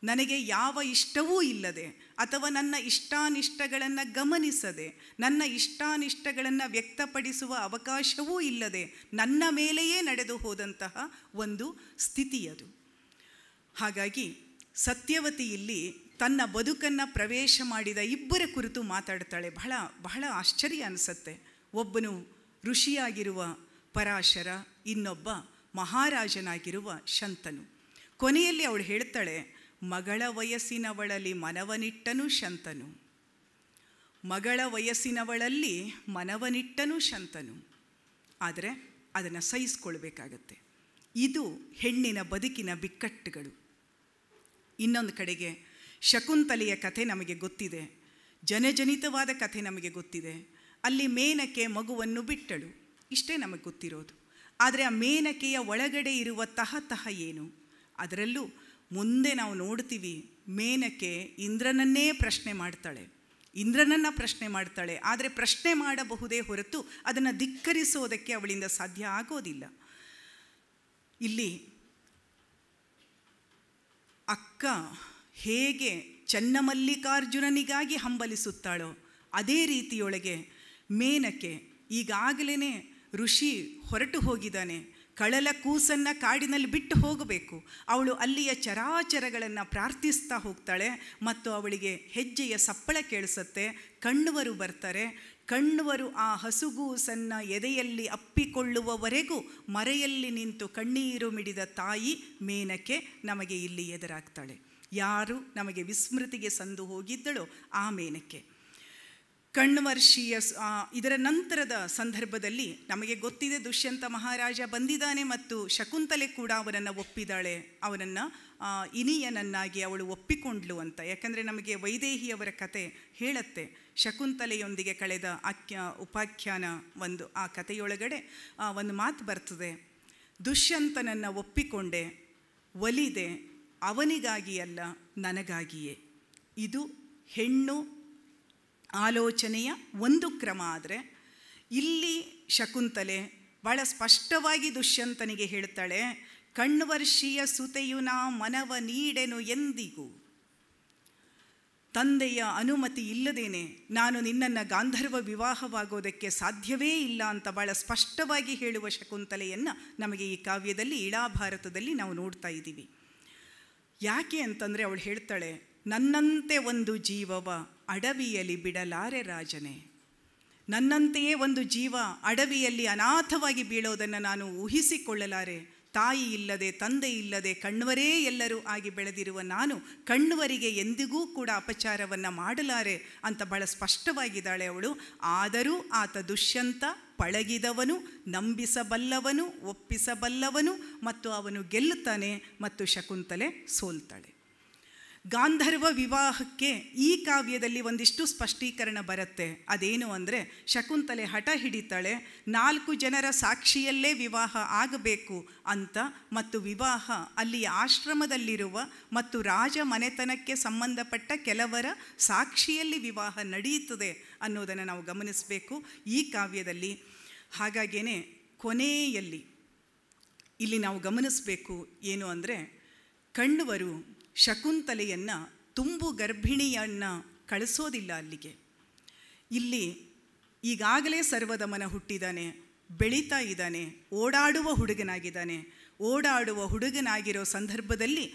ನನಗೆ ಯಾವ ಇಷ್ಟವೂ ಇಲ್ಲದೆ ಅಥವಾ ನನ್ನ ಇಷ್ಟಾನಿಷ್ಟಗಳನ್ನು ಗಮನಿಸದೆ, ನನ್ನ ಇಷ್ಟಾನಿಷ್ಟಗಳನ್ನು ವ್ಯಕ್ತಪಡಿಸುವ ಅವಕಾಶವೂ ಇಲ್ಲದೆ ನನ್ನ ಮೇಲೆಯೇ ನಡೆದು ಹೋದಂತಹ ಒಂದು ಸ್ಥಿತಿಯದು. ಹಾಗಾಗಿ ಸತ್ಯವತಿ ಇಲ್ಲಿ ತನ್ನ ಬದುಕನ್ನು ಪ್ರವೇಶ ಮಾಡಿದ ಇಬ್ಬರ ಕುರಿತು ಮಾತಾಡ್ತಾಳೆ. ಬಹಳ ಬಹಳ ಆಶ್ಚರ್ಯ ಅನಿಸುತ್ತೆ. ಒಬ್ಬನು ಋಷಿಯಾಗಿರುವ ಪರಾಶರ, ಇನ್ನೊಬ್ಬ ಮಹಾರಾಜನಾಗಿರುವ ಶಂತನು. ಕೊನೆಯಲ್ಲಿ ಅವಳು ಹೇಳ್ತಾಳೆ, ಮಗಳ ವಯಸ್ಸಿನವಳಲ್ಲಿ ಮನವನಿಟ್ಟನು ಶಂತನು. ಮಗಳ ವಯಸ್ಸಿನವಳಲ್ಲಿ ಮನವನಿಟ್ಟನು ಶಂತನು. ಆದರೆ ಅದನ್ನು ಸಹಿಸ್ಕೊಳ್ಬೇಕಾಗತ್ತೆ. ಇದು ಹೆಣ್ಣಿನ ಬದುಕಿನ ಬಿಕ್ಕಟ್ಟುಗಳು. ಇನ್ನೊಂದು ಕಡೆಗೆ ಶಕುಂತಲೆಯ ಕಥೆ ನಮಗೆ ಗೊತ್ತಿದೆ, ಜನಜನಿತವಾದ ಕಥೆ ನಮಗೆ ಗೊತ್ತಿದೆ. ಅಲ್ಲಿ ಮೇನಕೆ ಮಗುವನ್ನು ಬಿಟ್ಟಳು, ಇಷ್ಟೇ ನಮಗೆ ಗೊತ್ತಿರೋದು. ಆದರೆ ಆ ಮೇನಕೆಯ ಒಳಗಡೆ ಇರುವ ತಹತಹ ಏನು? ಅದರಲ್ಲೂ ಮುಂದೆ ನಾವು ನೋಡ್ತೀವಿ, ಮೇನಕೆ ಇಂದ್ರನನ್ನೇ ಪ್ರಶ್ನೆ ಮಾಡ್ತಾಳೆ. ಆದರೆ ಪ್ರಶ್ನೆ ಮಾಡಬಹುದೇ ಹೊರತು ಅದನ್ನು ಧಿಕ್ಕರಿಸೋದಕ್ಕೆ ಅವಳಿಂದ ಸಾಧ್ಯ ಆಗೋದಿಲ್ಲ. ಇಲ್ಲಿ ಅಕ್ಕ ಹೇಗೆ ಚನ್ನಮಲ್ಲಿಕಾರ್ಜುನನಿಗಾಗಿ ಹಂಬಲಿಸುತ್ತಾಳೋ ಅದೇ ರೀತಿಯೊಳಗೆ ಮೇನಕೆ ಈಗಾಗಲೇ ಋಷಿ ಹೊರಟು ಹೋಗಿದ್ದಾನೆ, ಕಳಲ ಕೂಸನ್ನು ಕಾಡಿನಲ್ಲಿ ಬಿಟ್ಟು ಹೋಗಬೇಕು. ಅವಳು ಅಲ್ಲಿಯ ಚರಾಚರಗಳನ್ನು ಪ್ರಾರ್ಥಿಸ್ತಾ ಹೋಗ್ತಾಳೆ ಮತ್ತು ಅವಳಿಗೆ ಹೆಜ್ಜೆಯ ಸಪ್ಪಳ ಕೇಳಿಸುತ್ತೆ. ಕಣ್ಣುವರು ಬರ್ತಾರೆ. ಕಣ್ಣುವರು ಆ ಹಸುಗೂಸನ್ನು ಎದೆಯಲ್ಲಿ ಅಪ್ಪಿಕೊಳ್ಳುವವರೆಗೂ ಮರೆಯಲ್ಲಿ ನಿಂತು ಕಣ್ಣೀರು ಮಿಡಿದ ತಾಯಿ ಮೇನಕೆ ನಮಗೆ ಇಲ್ಲಿ ಎದುರಾಗ್ತಾಳೆ. ಯಾರು ನಮಗೆ ವಿಸ್ಮೃತಿಗೆ ಸಂದು ಹೋಗಿದ್ದಳೋ ಆ ಮೇನಕೆ. ಕಣ್ವರ್ಷಿಯ ಇದರ ನಂತರದ ಸಂದರ್ಭದಲ್ಲಿ ನಮಗೆ ಗೊತ್ತಿದೆ, ದುಷ್ಯಂತ ಮಹಾರಾಜ ಬಂದಿದ್ದಾನೆ ಮತ್ತು ಶಕುಂತಲೆ ಕೂಡ ಅವನನ್ನು ಒಪ್ಪಿದಾಳೆ, ಅವನನ್ನು ಇನಿಯನನ್ನಾಗಿ ಅವಳು ಒಪ್ಪಿಕೊಂಡ್ಲು ಅಂತ. ಯಾಕಂದರೆ ನಮಗೆ ವೈದೇಹಿಯವರ ಕತೆ ಹೇಳುತ್ತೆ, ಶಕುಂತಲೆಯೊಂದಿಗೆ ಕಳೆದ ಉಪಾಖ್ಯಾನ ಒಂದು ಆ ಕಥೆಯೊಳಗಡೆ ಒಂದು ಮಾತು ಬರ್ತದೆ, ದುಷ್ಯಂತನನ್ನು ಒಪ್ಪಿಕೊಂಡೆ, ಒಲಿದೆ, ಅವನಿಗಾಗಿ ಅಲ್ಲ ನನಗಾಗಿಯೇ. ಇದು ಹೆಣ್ಣು ಆಲೋಚನೆಯ ಒಂದು ಕ್ರಮ. ಆದರೆ ಇಲ್ಲಿ ಶಕುಂತಲೆ ಭಾಳ ಸ್ಪಷ್ಟವಾಗಿ ದುಷ್ಯಂತನಿಗೆ ಹೇಳ್ತಾಳೆ, ಕಣ್ವರ್ಷಿಯ ಸುತೆಯು ನಾ ಮನವ ನೀಡೆನು ಎಂದಿಗೂ. ತಂದೆಯ ಅನುಮತಿ ಇಲ್ಲದೇನೆ ನಾನು ನಿನ್ನನ್ನು ಗಾಂಧರ್ವ ವಿವಾಹವಾಗೋದಕ್ಕೆ ಸಾಧ್ಯವೇ ಇಲ್ಲ ಅಂತ ಭಾಳ ಸ್ಪಷ್ಟವಾಗಿ ಹೇಳುವ ಶಕುಂತಲೆಯನ್ನು ನಮಗೆ ಈ ಕಾವ್ಯದಲ್ಲಿ ಇಳಾಭಾರತದಲ್ಲಿ ನಾವು ನೋಡ್ತಾ ಇದ್ದೀವಿ. ಯಾಕೆ ಅಂತಂದರೆ ಅವಳು ಹೇಳ್ತಾಳೆ, ನನ್ನಂತೆ ಒಂದು ಜೀವವ ಅಡವಿಯಲ್ಲಿ ಬಿಡಲಾರೆ ರಾಜನೇ. ನನ್ನಂತೆಯೇ ಒಂದು ಜೀವ ಅಡವಿಯಲ್ಲಿ ಅನಾಥವಾಗಿ ಬೀಳೋದನ್ನು ನಾನು ಊಹಿಸಿಕೊಳ್ಳಲಾರೆ. ತಾಯಿ ಇಲ್ಲದೆ ತಂದೆ ಇಲ್ಲದೆ ಕಣ್ವರೇ ಎಲ್ಲರೂ ಆಗಿ ಬೆಳೆದಿರುವ ನಾನು ಕಣ್ವರಿಗೆ ಎಂದಿಗೂ ಕೂಡ ಅಪಚಾರವನ್ನು ಮಾಡಲಾರೆ ಅಂತ ಬಹಳ ಸ್ಪಷ್ಟವಾಗಿದ್ದಾಳೆ ಅವಳು. ಆದರೂ ಆತ ದುಷ್ಯಂತ ಪಳಗಿದವನು, ನಂಬಿಸಬಲ್ಲವನು, ಒಪ್ಪಿಸಬಲ್ಲವನು ಮತ್ತು ಅವನು ಗೆಲ್ಲುತ್ತಾನೆ ಮತ್ತು ಶಕುಂತಲೆ ಸೋಲ್ತಾಳೆ. ಗಾಂಧರ್ವ ವಿವಾಹಕ್ಕೆ ಈ ಕಾವ್ಯದಲ್ಲಿ ಒಂದಿಷ್ಟು ಸ್ಪಷ್ಟೀಕರಣ ಬರುತ್ತೆ. ಅದೇನು ಅಂದರೆ, ಶಕುಂತಲೆ ಹಠ ಹಿಡಿತಾಳೆ 4 ಜನರ ಸಾಕ್ಷಿಯಲ್ಲೇ ವಿವಾಹ ಆಗಬೇಕು ಅಂತ, ಮತ್ತು ವಿವಾಹ ಅಲ್ಲಿಯ ಆಶ್ರಮದಲ್ಲಿರುವ ಮತ್ತು ರಾಜ ಮನೆತನಕ್ಕೆ ಸಂಬಂಧಪಟ್ಟ ಕೆಲವರ ಸಾಕ್ಷಿಯಲ್ಲಿ ವಿವಾಹ ನಡೆಯುತ್ತದೆ ಅನ್ನೋದನ್ನು ನಾವು ಗಮನಿಸಬೇಕು ಈ ಕಾವ್ಯದಲ್ಲಿ. ಹಾಗಾಗೇ ಕೊನೆಯಲ್ಲಿ ಇಲ್ಲಿ ನಾವು ಗಮನಿಸಬೇಕು ಏನು ಅಂದರೆ, ಕಣ್ವರು ಶಕುಂತಲೆಯನ್ನು ತುಂಬು ಗರ್ಭಿಣಿಯನ್ನು ಕಳಿಸೋದಿಲ್ಲ ಅಲ್ಲಿಗೆ. ಇಲ್ಲಿ ಈಗಾಗಲೇ ಸರ್ವದಮನ ಹುಟ್ಟಿದ್ದಾನೆ, ಬೆಳೀತಾ ಇದ್ದಾನೆ, ಓಡಾಡುವ ಹುಡುಗನಾಗಿದ್ದಾನೆ. ಓಡಾಡುವ ಹುಡುಗನಾಗಿರೋ ಸಂದರ್ಭದಲ್ಲಿ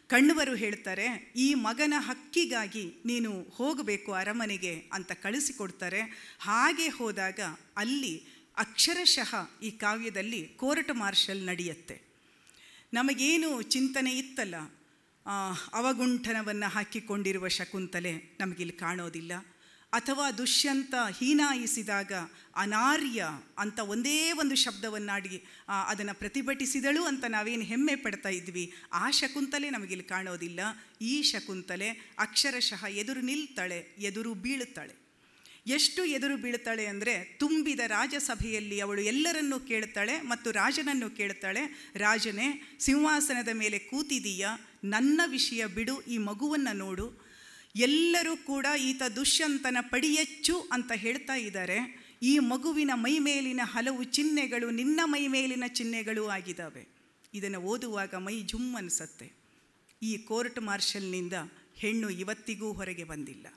ಕಣ್ವರು ಹೇಳ್ತಾರೆ, ಈ ಮಗನ ಹಕ್ಕಿಗಾಗಿ ನೀನು ಹೋಗಬೇಕು ಅರಮನೆಗೆ ಅಂತ ಕಳಿಸಿಕೊಡ್ತಾರೆ. ಹಾಗೆ ಹೋದಾಗ ಅಲ್ಲಿ ಅಕ್ಷರಶಃ ಈ ಕಾವ್ಯದಲ್ಲಿ ಕೋರ್ಟ್ ಮಾರ್ಷಲ್ ನಡೆಯುತ್ತೆ. ನಮಗೇನು ಚಿಂತನೆ ಇತ್ತಲ್ಲ, ಅವಗುಂಠನವನ್ನು ಹಾಕಿಕೊಂಡಿರುವ ಶಕುಂತಲೆ ನಮಗಿಲ್ಲಿ ಕಾಣೋದಿಲ್ಲ. ಅಥವಾ ದುಷ್ಯಂತ ಹೀನಾಯಿಸಿದಾಗ ಅನಾರ್ಯ ಅಂತ ಒಂದೇ ಒಂದು ಶಬ್ದವನ್ನಾಡಿ ಅದನ್ನು ಪ್ರತಿಭಟಿಸಿದಳು ಅಂತ ನಾವೇನು ಹೆಮ್ಮೆ ಪಡ್ತಾ ಇದ್ವಿ, ಆ ಶಕುಂತಲೆ ನಮಗಿಲ್ಲಿ ಕಾಣೋದಿಲ್ಲ. ಈ ಶಕುಂತಲೆ ಅಕ್ಷರಶಃ ಎದುರು ನಿಲ್ತಾಳೆ, ಎದುರು ಬೀಳುತ್ತಾಳೆ. ಎಷ್ಟು ಎದುರು ಬೀಳ್ತಾಳೆ ಅಂದರೆ, ತುಂಬಿದ ರಾಜಸಭೆಯಲ್ಲಿ ಅವಳು ಎಲ್ಲರನ್ನೂ ಕೇಳ್ತಾಳೆ ಮತ್ತು ರಾಜನನ್ನು ಕೇಳ್ತಾಳೆ, ರಾಜನೇ, ಸಿಂಹಾಸನದ ಮೇಲೆ ಕೂತಿದೀಯಾ, ನನ್ನ ವಿಷಯ ಬಿಡು, ಈ ಮಗುವನ್ನು ನೋಡು. ಎಲ್ಲರೂ ಕೂಡ ಈತ ದುಷ್ಯಂತನ ಪಡಿಯಚ್ಚು ಅಂತ ಹೇಳ್ತಾ ಇದ್ದಾರೆ. ಈ ಮಗುವಿನ ಮೈಮೇಲಿನ ಹಲವು ಚಿಹ್ನೆಗಳು ನಿನ್ನ ಮೈಮೇಲಿನ ಚಿಹ್ನೆಗಳು ಆಗಿದ್ದಾವೆ. ಇದನ್ನು ಓದುವಾಗ ಮೈ ಜುಮ್ ಅನಿಸತ್ತೆ. ಈ ಕೋರ್ಟ್ ಮಾರ್ಷಲ್ನಿಂದ ಹೆಣ್ಣು ಇವತ್ತಿಗೂ ಹೊರಗೆ ಬಂದಿಲ್ಲ.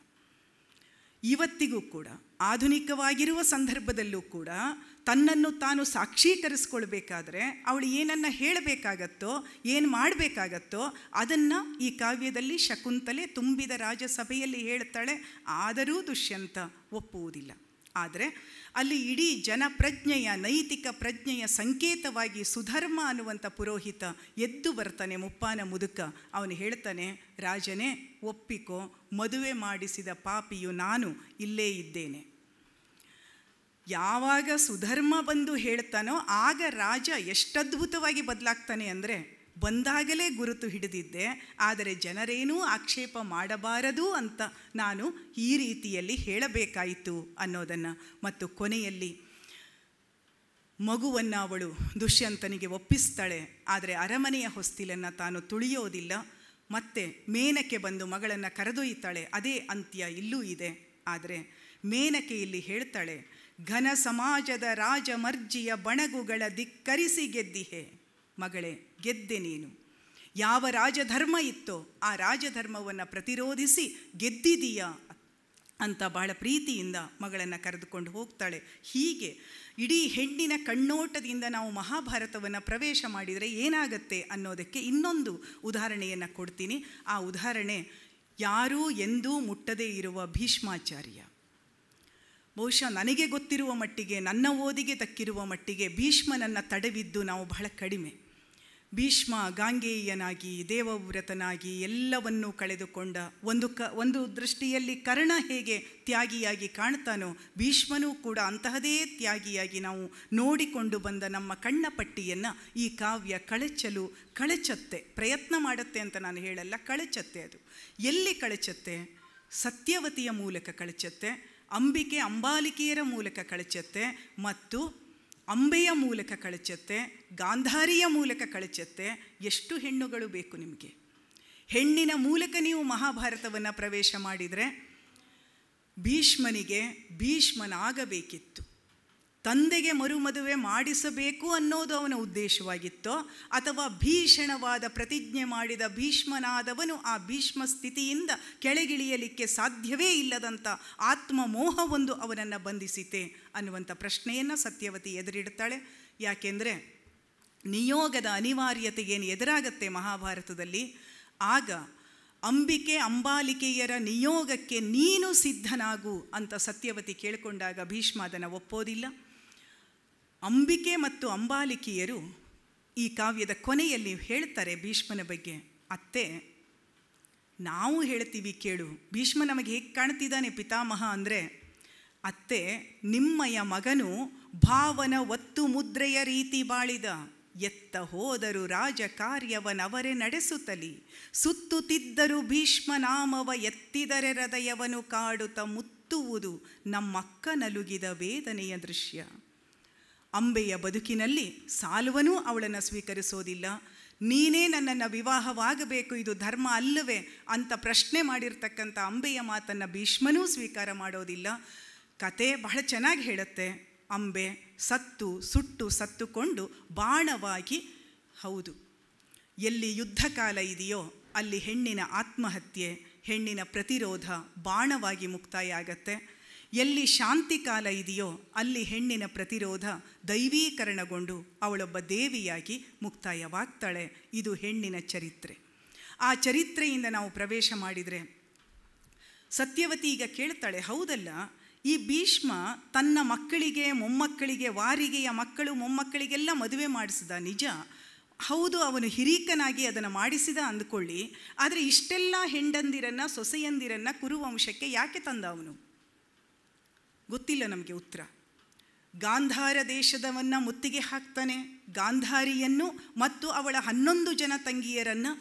ಇವತ್ತಿಗೂ ಕೂಡ ಆಧುನಿಕವಾಗಿರುವ ಸಂದರ್ಭದಲ್ಲೂ ಕೂಡ ತನ್ನನ್ನು ತಾನು ಸಾಕ್ಷೀಕರಿಸ್ಕೊಳ್ಬೇಕಾದ್ರೆ ಅವಳು ಏನನ್ನು ಹೇಳಬೇಕಾಗತ್ತೋ, ಏನು ಮಾಡಬೇಕಾಗತ್ತೋ ಅದನ್ನು ಈ ಕಾವ್ಯದಲ್ಲಿ ಶಕುಂತಲೆ ತುಂಬಿದ ರಾಜಸಭೆಯಲ್ಲಿ ಹೇಳ್ತಾಳೆ. ಆದರೂ ದುಷ್ಯಂತ ಒಪ್ಪುವುದಿಲ್ಲ. ಆದರೆ ಅಲ್ಲಿ ಇಡೀ ಜನಪ್ರಜ್ಞೆಯ, ನೈತಿಕ ಪ್ರಜ್ಞೆಯ ಸಂಕೇತವಾಗಿ ಸುಧರ್ಮ ಅನ್ನುವಂಥ ಪುರೋಹಿತ ಎದ್ದು ಬರ್ತಾನೆ, ಮುಪ್ಪಾನ ಮುದುಕ. ಅವನು ಹೇಳ್ತಾನೆ, ರಾಜನೇ ಒಪ್ಪಿಕೋ, ಮದುವೆ ಮಾಡಿಸಿದ ಪಾಪಿಯು ನಾನು ಇಲ್ಲೇ ಇದ್ದೇನೆ. ಯಾವಾಗ ಸುಧರ್ಮ ಬಂದು ಹೇಳ್ತಾನೋ ಆಗ ರಾಜ ಎಷ್ಟದ್ಭುತವಾಗಿ ಬದಲಾಗ್ತಾನೆ ಅಂದರೆ, ಬಂದಾಗಲೇ ಗುರುತು ಹಿಡಿದಿದ್ದೆ, ಆದರೆ ಜನರೇನೂ ಆಕ್ಷೇಪ ಮಾಡಬಾರದು ಅಂತ ನಾನು ಈ ರೀತಿಯಲ್ಲಿ ಹೇಳಬೇಕಾಯಿತು ಅನ್ನೋದನ್ನು. ಮತ್ತು ಕೊನೆಯಲ್ಲಿ ಮಗುವನ್ನು ಅವಳು ದುಷ್ಯಂತನಿಗೆ ಒಪ್ಪಿಸ್ತಾಳೆ. ಆದರೆ ಅರಮನೆಯ ಹೊಸ್ತಿಲನ್ನು ತಾನು ತುಳಿಯೋದಿಲ್ಲ. ಮತ್ತೆ ಮೇನಕೆ ಬಂದು ಮಗಳನ್ನು ಕರೆದೊಯ್ತಾಳೆ. ಅದೇ ಅಂತ್ಯ ಇಲ್ಲೂ ಇದೆ. ಆದರೆ ಮೇನಕೆ ಇಲ್ಲಿ ಹೇಳ್ತಾಳೆ, ಘನ ಸಮಾಜದ ರಾಜಮರ್ಜಿಯ ಬಣಗುಗಳ ಧಿಕ್ಕರಿಸಿ ಗೆದ್ದಿಹೆ. ಮಗಳೇ, ಗೆದ್ದೆ ನೀನು. ಯಾವ ರಾಜಧರ್ಮ ಇತ್ತೋ ಆ ರಾಜಧರ್ಮವನ್ನು ಪ್ರತಿರೋಧಿಸಿ ಗೆದ್ದಿದೀಯಾ ಅಂತ ಬಹಳ ಪ್ರೀತಿಯಿಂದ ಮಗಳನ್ನು ಕರೆದುಕೊಂಡು ಹೋಗ್ತಾಳೆ. ಹೀಗೆ ಇಡೀ ಹೆಣ್ಣಿನ ಕಣ್ಣೋಟದಿಂದ ನಾವು ಮಹಾಭಾರತವನ್ನು ಪ್ರವೇಶ ಮಾಡಿದರೆ ಏನಾಗತ್ತೆ ಅನ್ನೋದಕ್ಕೆ ಇನ್ನೊಂದು ಉದಾಹರಣೆಯನ್ನು ಕೊಡ್ತೀನಿ. ಆ ಉದಾಹರಣೆ ಯಾರೂ ಎಂದೂ ಮುಟ್ಟದೇ ಇರುವ ಭೀಷ್ಮಾಚಾರ್ಯ. ಬಹುಶಃ ನನಗೆ ಗೊತ್ತಿರುವ ಮಟ್ಟಿಗೆ, ನನ್ನ ಓದಿಗೆ ತಕ್ಕಿರುವ ಮಟ್ಟಿಗೆ ಭೀಷ್ಮನನ್ನು ತಡೆವಿದ್ದು ನಾವು ಬಹಳ ಕಡಿಮೆ. ಭೀಷ್ಮ ಗಾಂಗೇಯನಾಗಿ, ದೇವವ್ರತನಾಗಿ ಎಲ್ಲವನ್ನೂ ಕಳೆದುಕೊಂಡ, ಒಂದು ದೃಷ್ಟಿಯಲ್ಲಿ ಕರ್ಣ ಹೇಗೆ ತ್ಯಾಗಿಯಾಗಿ ಕಾಣ್ತಾನೋ, ಭೀಷ್ಮನೂ ಕೂಡ ಅಂತಹದೇ ತ್ಯಾಗಿಯಾಗಿ ನಾವು ನೋಡಿಕೊಂಡು ಬಂದ ನಮ್ಮ ಕಣ್ಣ ಪಟ್ಟಿಯನ್ನು ಈ ಕಾವ್ಯ ಕಳಚತ್ತೆ. ಪ್ರಯತ್ನ ಮಾಡುತ್ತೆ ಅಂತ ನಾನು ಹೇಳಲ್ಲ, ಕಳಚತ್ತೆ. ಅದು ಎಲ್ಲಿ ಕಳಚತ್ತೆ? ಸತ್ಯವತಿಯ ಮೂಲಕ ಕಳಚತ್ತೆ, ಅಂಬಿಕೆ ಅಂಬಾಲಿಕೆಯರ ಮೂಲಕ ಕಳಚತ್ತೆ, ಮತ್ತು ಅಂಬೆಯ ಮೂಲಕ ಕಳಚತ್ತೆ, ಗಾಂಧಾರಿಯ ಮೂಲಕ ಕಳಚತ್ತೆ. ಎಷ್ಟು ಹೆಣ್ಣುಗಳು ಬೇಕು ನಿಮಗೆ? ಹೆಣ್ಣಿನ ಮೂಲಕ ನೀವು ಮಹಾಭಾರತವನ್ನು ಪ್ರವೇಶ ಮಾಡಿದರೆ ಭೀಷ್ಮನಿಗೆ ಭೀಷ್ಮನಾಗಬೇಕಿತ್ತು. ತಂದೆಗೆ ಮರುಮದುವೆ ಮಾಡಿಸಬೇಕು ಅನ್ನೋದು ಅವನ ಉದ್ದೇಶವಾಗಿತ್ತೋ, ಅಥವಾ ಭೀಷಣವಾದ ಪ್ರತಿಜ್ಞೆ ಮಾಡಿದ ಭೀಷ್ಮನಾದವನು ಆ ಭೀಷ್ಮ ಸ್ಥಿತಿಯಿಂದ ಕೆಳಗಿಳಿಯಲಿಕ್ಕೆ ಸಾಧ್ಯವೇ ಇಲ್ಲದಂಥ ಆತ್ಮಮೋಹವೊಂದು ಅವನನ್ನು ಬಂಧಿಸಿತೆ ಅನ್ನುವಂಥ ಪ್ರಶ್ನೆಯನ್ನು ಸತ್ಯವತಿ ಎದುರಿಡ್ತಾಳೆ. ಯಾಕೆಂದರೆ ನಿಯೋಗದ ಅನಿವಾರ್ಯತೆ ಏನು ಎದುರಾಗತ್ತೆ ಮಹಾಭಾರತದಲ್ಲಿ, ಆಗ ಅಂಬಿಕೆ ಅಂಬಾಲಿಕೆಯರ ನಿಯೋಗಕ್ಕೆ ನೀನು ಸಿದ್ಧನಾಗು ಅಂತ ಸತ್ಯವತಿ ಕೇಳಿಕೊಂಡಾಗ ಭೀಷ್ಮ ಅದನ್ನು ಒಪ್ಪೋದಿಲ್ಲ. ಅಂಬಿಕೆ ಮತ್ತು ಅಂಬಾಲಿಕೆಯರು ಈ ಕಾವ್ಯದ ಕೊನೆಯಲ್ಲಿ ಹೇಳ್ತಾರೆ ಭೀಷ್ಮನ ಬಗ್ಗೆ. ಅತ್ತೆ, ನಾವು ಹೇಳ್ತೀವಿ ಕೇಳು, ಭೀಷ್ಮ ನಮಗೆ ಹೇಗೆ ಕಾಣ್ತಿದ್ದಾನೆ ಪಿತಾಮಹ ಅಂದರೆ, ಅತ್ತೆ, ನಿಮ್ಮಯ ಮಗನು ಭಾವನ ಒತ್ತು ಮುದ್ರೆಯ ರೀತಿ ಬಾಳಿದ, ಎತ್ತ ಹೋದರು ರಾಜ ಕಾರ್ಯವನವರೇ ನಡೆಸುತ್ತಲಿ, ಸುತ್ತುತ್ತಿದ್ದರು ಭೀಷ್ಮ ನಾಮವ ಎತ್ತಿದರೆ ಹೃದಯವನ್ನು ಕಾಡುತ್ತ ಮುತ್ತುವುದು ನಮ್ಮಕ್ಕ ನಲುಗಿದ ವೇದನೆಯ ದೃಶ್ಯ. ಅಂಬೆಯ ಬದುಕಿನಲ್ಲಿ ಸಾಲ್ವನೂ ಅವಳನ್ನು ಸ್ವೀಕರಿಸೋದಿಲ್ಲ. ನೀನೇ ನನ್ನನ್ನು ವಿವಾಹವಾಗಬೇಕು, ಇದು ಧರ್ಮ ಅಲ್ಲವೇ ಅಂತ ಪ್ರಶ್ನೆ ಮಾಡಿರ್ತಕ್ಕಂಥ ಅಂಬೆಯ ಮಾತನ್ನು ಭೀಷ್ಮನೂ ಸ್ವೀಕಾರ ಮಾಡೋದಿಲ್ಲ. ಕತೆ ಬಹಳ ಚೆನ್ನಾಗಿ ಹೇಳುತ್ತೆ. ಅಂಬೆ ಸತ್ತುಕೊಂಡು ಬಾಣವಾಗಿ, ಹೌದು, ಎಲ್ಲಿ ಯುದ್ಧ ಕಾಲ ಇದೆಯೋ ಅಲ್ಲಿ ಹೆಣ್ಣಿನ ಆತ್ಮಹತ್ಯೆ, ಹೆಣ್ಣಿನ ಪ್ರತಿರೋಧ ಬಾಣವಾಗಿ ಮುಕ್ತಾಯ ಆಗತ್ತೆ. ಎಲ್ಲಿ ಶಾಂತಿ ಕಾಲ ಇದೆಯೋ ಅಲ್ಲಿ ಹೆಣ್ಣಿನ ಪ್ರತಿರೋಧ ದೈವೀಕರಣಗೊಂಡು ಅವಳೊಬ್ಬ ದೇವಿಯಾಗಿ ಮುಕ್ತಾಯವಾಗ್ತಾಳೆ. ಇದು ಹೆಣ್ಣಿನ ಚರಿತ್ರೆ. ಆ ಚರಿತ್ರೆಯಿಂದ ನಾವು ಪ್ರವೇಶ ಮಾಡಿದರೆ ಸತ್ಯವತಿ ಈಗ ಕೇಳ್ತಾಳೆ, ಹೌದಲ್ಲ, ಈ ಭೀಷ್ಮ ತನ್ನ ಮಕ್ಕಳಿಗೆ ಮೊಮ್ಮಕ್ಕಳಿಗೆ, ವಾರಿಗೆಯ ಮಕ್ಕಳು ಮೊಮ್ಮಕ್ಕಳಿಗೆಲ್ಲ ಮದುವೆ ಮಾಡಿಸಿದ ನಿಜ, ಹೌದು, ಅವನು ಹಿರೀಕನಾಗಿ ಅದನ್ನು ಮಾಡಿಸಿದ ಅಂದ್ಕೊಳ್ಳಿ. ಆದರೆ ಇಷ್ಟೆಲ್ಲ ಹೆಂಡಂದಿರನ್ನು, ಸೊಸೆಯಂದಿರನ್ನು ಕುರುವಂಶಕ್ಕೆ ಯಾಕೆ ತಂದ ಅವನು? ಗೊತ್ತಿಲ್ಲ ನಮಗೆ ಉತ್ತರ. ಗಾಂಧಾರ ದೇಶದವನ್ನು ಮುತ್ತಿಗೆ ಹಾಕ್ತಾನೆ. ಗಾಂಧಾರಿಯನ್ನು ಮತ್ತು ಅವಳ 11 ಜನ ತಂಗಿಯರನ್ನು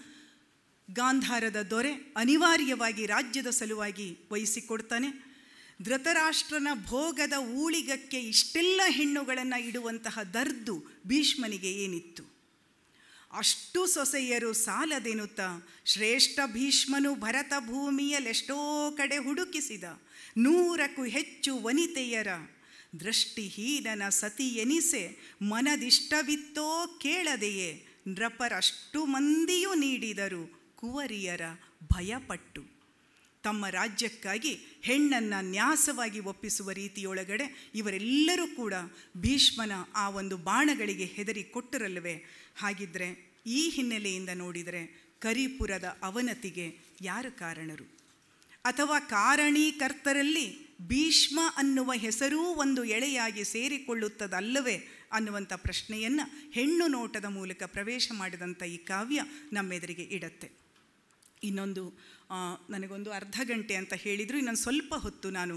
ಗಾಂಧಾರದ ದೊರೆ ಅನಿವಾರ್ಯವಾಗಿ ರಾಜ್ಯದ ಸಲುವಾಗಿ ವಹಿಸಿಕೊಡ್ತಾನೆ. ಧೃತರಾಷ್ಟ್ರನ ಭೋಗದ ಊಳಿಗಕ್ಕೆ ಇಷ್ಟೆಲ್ಲ ಹೆಣ್ಣುಗಳನ್ನು ಇಡುವಂತಹ ದರ್ದು ಭೀಷ್ಮನಿಗೆ ಏನಿತ್ತು? ಅಷ್ಟು ಸೊಸೆಯರು ಸಾಲದೆನುತ್ತ ಶ್ರೇಷ್ಠ ಭೀಷ್ಮನು ಭರತ ಭೂಮಿಯಲ್ಲೆಷ್ಟೋ ಕಡೆ ಹುಡುಕಿಸಿದ 100ಕ್ಕೂ ಹೆಚ್ಚು ವನಿತೆಯರ ದೃಷ್ಟಿಹೀನನ ಸತಿ ಎನಿಸೆ ಮನದಿಷ್ಟವಿತ್ತೋ ಕೇಳದೆಯೇ ನೃಪರಷ್ಟು ಮಂದಿಯೂ ನೀಡಿದರು ಕುವರಿಯರ ಭಯಪಟ್ಟು. ತಮ್ಮ ರಾಜ್ಯಕ್ಕಾಗಿ ಹೆಣ್ಣನ್ನು ನ್ಯಾಸವಾಗಿ ಒಪ್ಪಿಸುವ ರೀತಿಯೊಳಗಡೆ ಇವರೆಲ್ಲರೂ ಕೂಡ ಭೀಷ್ಮನ ಆ ಒಂದು ಬಾಣಗಳಿಗೆ ಹೆದರಿ ಕೊಟ್ಟರಲ್ವೇ? ಹಾಗಿದ್ದರೆ ಈ ಹಿನ್ನೆಲೆಯಿಂದ ನೋಡಿದರೆ ಕರಿಪುರದ ಅವನತಿಗೆ ಯಾರು ಕಾರಣರು? ಅಥವಾ ಕಾರಣೀಕರ್ತರಲ್ಲಿ ಭೀಷ್ಮ ಅನ್ನುವ ಹೆಸರೂ ಒಂದು ಎಳೆಯಾಗಿ ಸೇರಿಕೊಳ್ಳುತ್ತದಲ್ಲವೇ ಅನ್ನುವಂಥ ಪ್ರಶ್ನೆಯನ್ನು ಹೆಣ್ಣು ನೋಟದ ಮೂಲಕ ಪ್ರವೇಶ ಮಾಡಿದಂಥ ಈ ಕಾವ್ಯ ನಮ್ಮೆದುರಿಗೆ ಇಡತ್ತೆ. ಇನ್ನೊಂದು ನನಗೊಂದು ಅರ್ಧ ಗಂಟೆ ಅಂತ ಹೇಳಿದರು, ಇನ್ನೊಂದು ಸ್ವಲ್ಪ ಹೊತ್ತು ನಾನು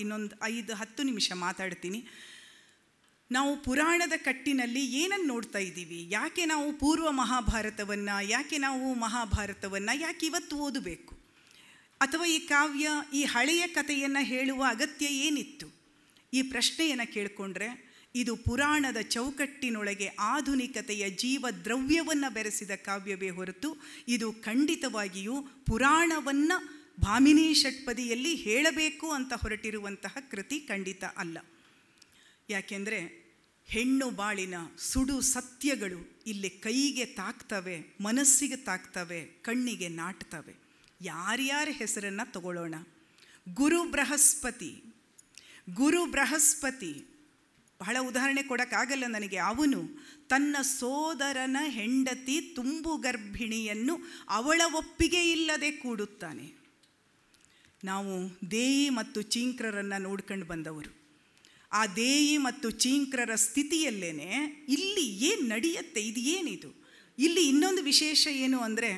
ಇನ್ನೊಂದು 5-10 ನಿಮಿಷ ಮಾತಾಡ್ತೀನಿ. ನಾವು ಪುರಾಣದ ಕಟ್ಟಿನಲ್ಲಿ ಏನನ್ನು ನೋಡ್ತಾ ಇದ್ದೀವಿ? ಯಾಕೆ ನಾವು ಪೂರ್ವ ಮಹಾಭಾರತವನ್ನು, ಯಾಕೆ ನಾವು ಮಹಾಭಾರತವನ್ನು ಯಾಕೆ ಇವತ್ತು ಓದಬೇಕು? ಅಥವಾ ಈ ಕಾವ್ಯ, ಈ ಹಳೆಯ ಕಥೆಯನ್ನು ಹೇಳುವ ಅಗತ್ಯ ಏನಿತ್ತು? ಈ ಪ್ರಶ್ನೆಯನ್ನು ಕೇಳಿಕೊಂಡ್ರೆ ಇದು ಪುರಾಣದ ಚೌಕಟ್ಟಿನೊಳಗೆ ಆಧುನಿಕತೆಯ ಜೀವದ್ರವ್ಯವನ್ನು ಬೆರೆಸಿದ ಕಾವ್ಯವೇ ಹೊರತು ಇದು ಖಂಡಿತವಾಗಿಯೂ ಪುರಾಣವನ್ನು ಭಾಮಿನಿ ಷಟ್ಪದಿಯಲ್ಲಿ ಹೇಳಬೇಕು ಅಂತ ಹೊರಟಿರುವಂತಹ ಕೃತಿ ಖಂಡಿತ ಅಲ್ಲ. ಯಾಕೆಂದರೆ ಹೆಣ್ಣು ಬಾಳಿನ ಸುಡು ಸತ್ಯಗಳು ಇಲ್ಲಿ ಕೈಗೆ ತಾಕ್ತವೆ, ಮನಸ್ಸಿಗೆ ತಾಕ್ತವೆ, ಕಣ್ಣಿಗೆ ನಾಟ್ತವೆ. ಯಾರ್ಯಾರ ಹೆಸರನ್ನು ತಗೊಳ್ಳೋಣ? ಗುರು ಬೃಹಸ್ಪತಿ ಬಹಳ ಉದಾಹರಣೆ ಕೊಡೋಕ್ಕಾಗಲ್ಲ ನನಗೆ. ಅವನು ತನ್ನ ಸೋದರನ ಹೆಂಡತಿ ತುಂಬು ಗರ್ಭಿಣಿಯನ್ನು ಅವಳ ಒಪ್ಪಿಗೆ ಇಲ್ಲದೆ ಕೂಡುತ್ತಾನೆ. ನಾವು ದೇಯಿ ಮತ್ತು ಚೀಂಕ್ರರನ್ನು ನೋಡ್ಕೊಂಡು ಬಂದವರು. ಆ ದೇಯಿ ಮತ್ತು ಚೀಂಕ್ರರ ಸ್ಥಿತಿಯಲ್ಲೇನೆ ಇಲ್ಲಿ ಏನು ನಡೆಯುತ್ತೆ? ಇದು ಏನಿದು? ಇಲ್ಲಿ ಇನ್ನೊಂದು ವಿಶೇಷ ಏನು ಅಂದರೆ,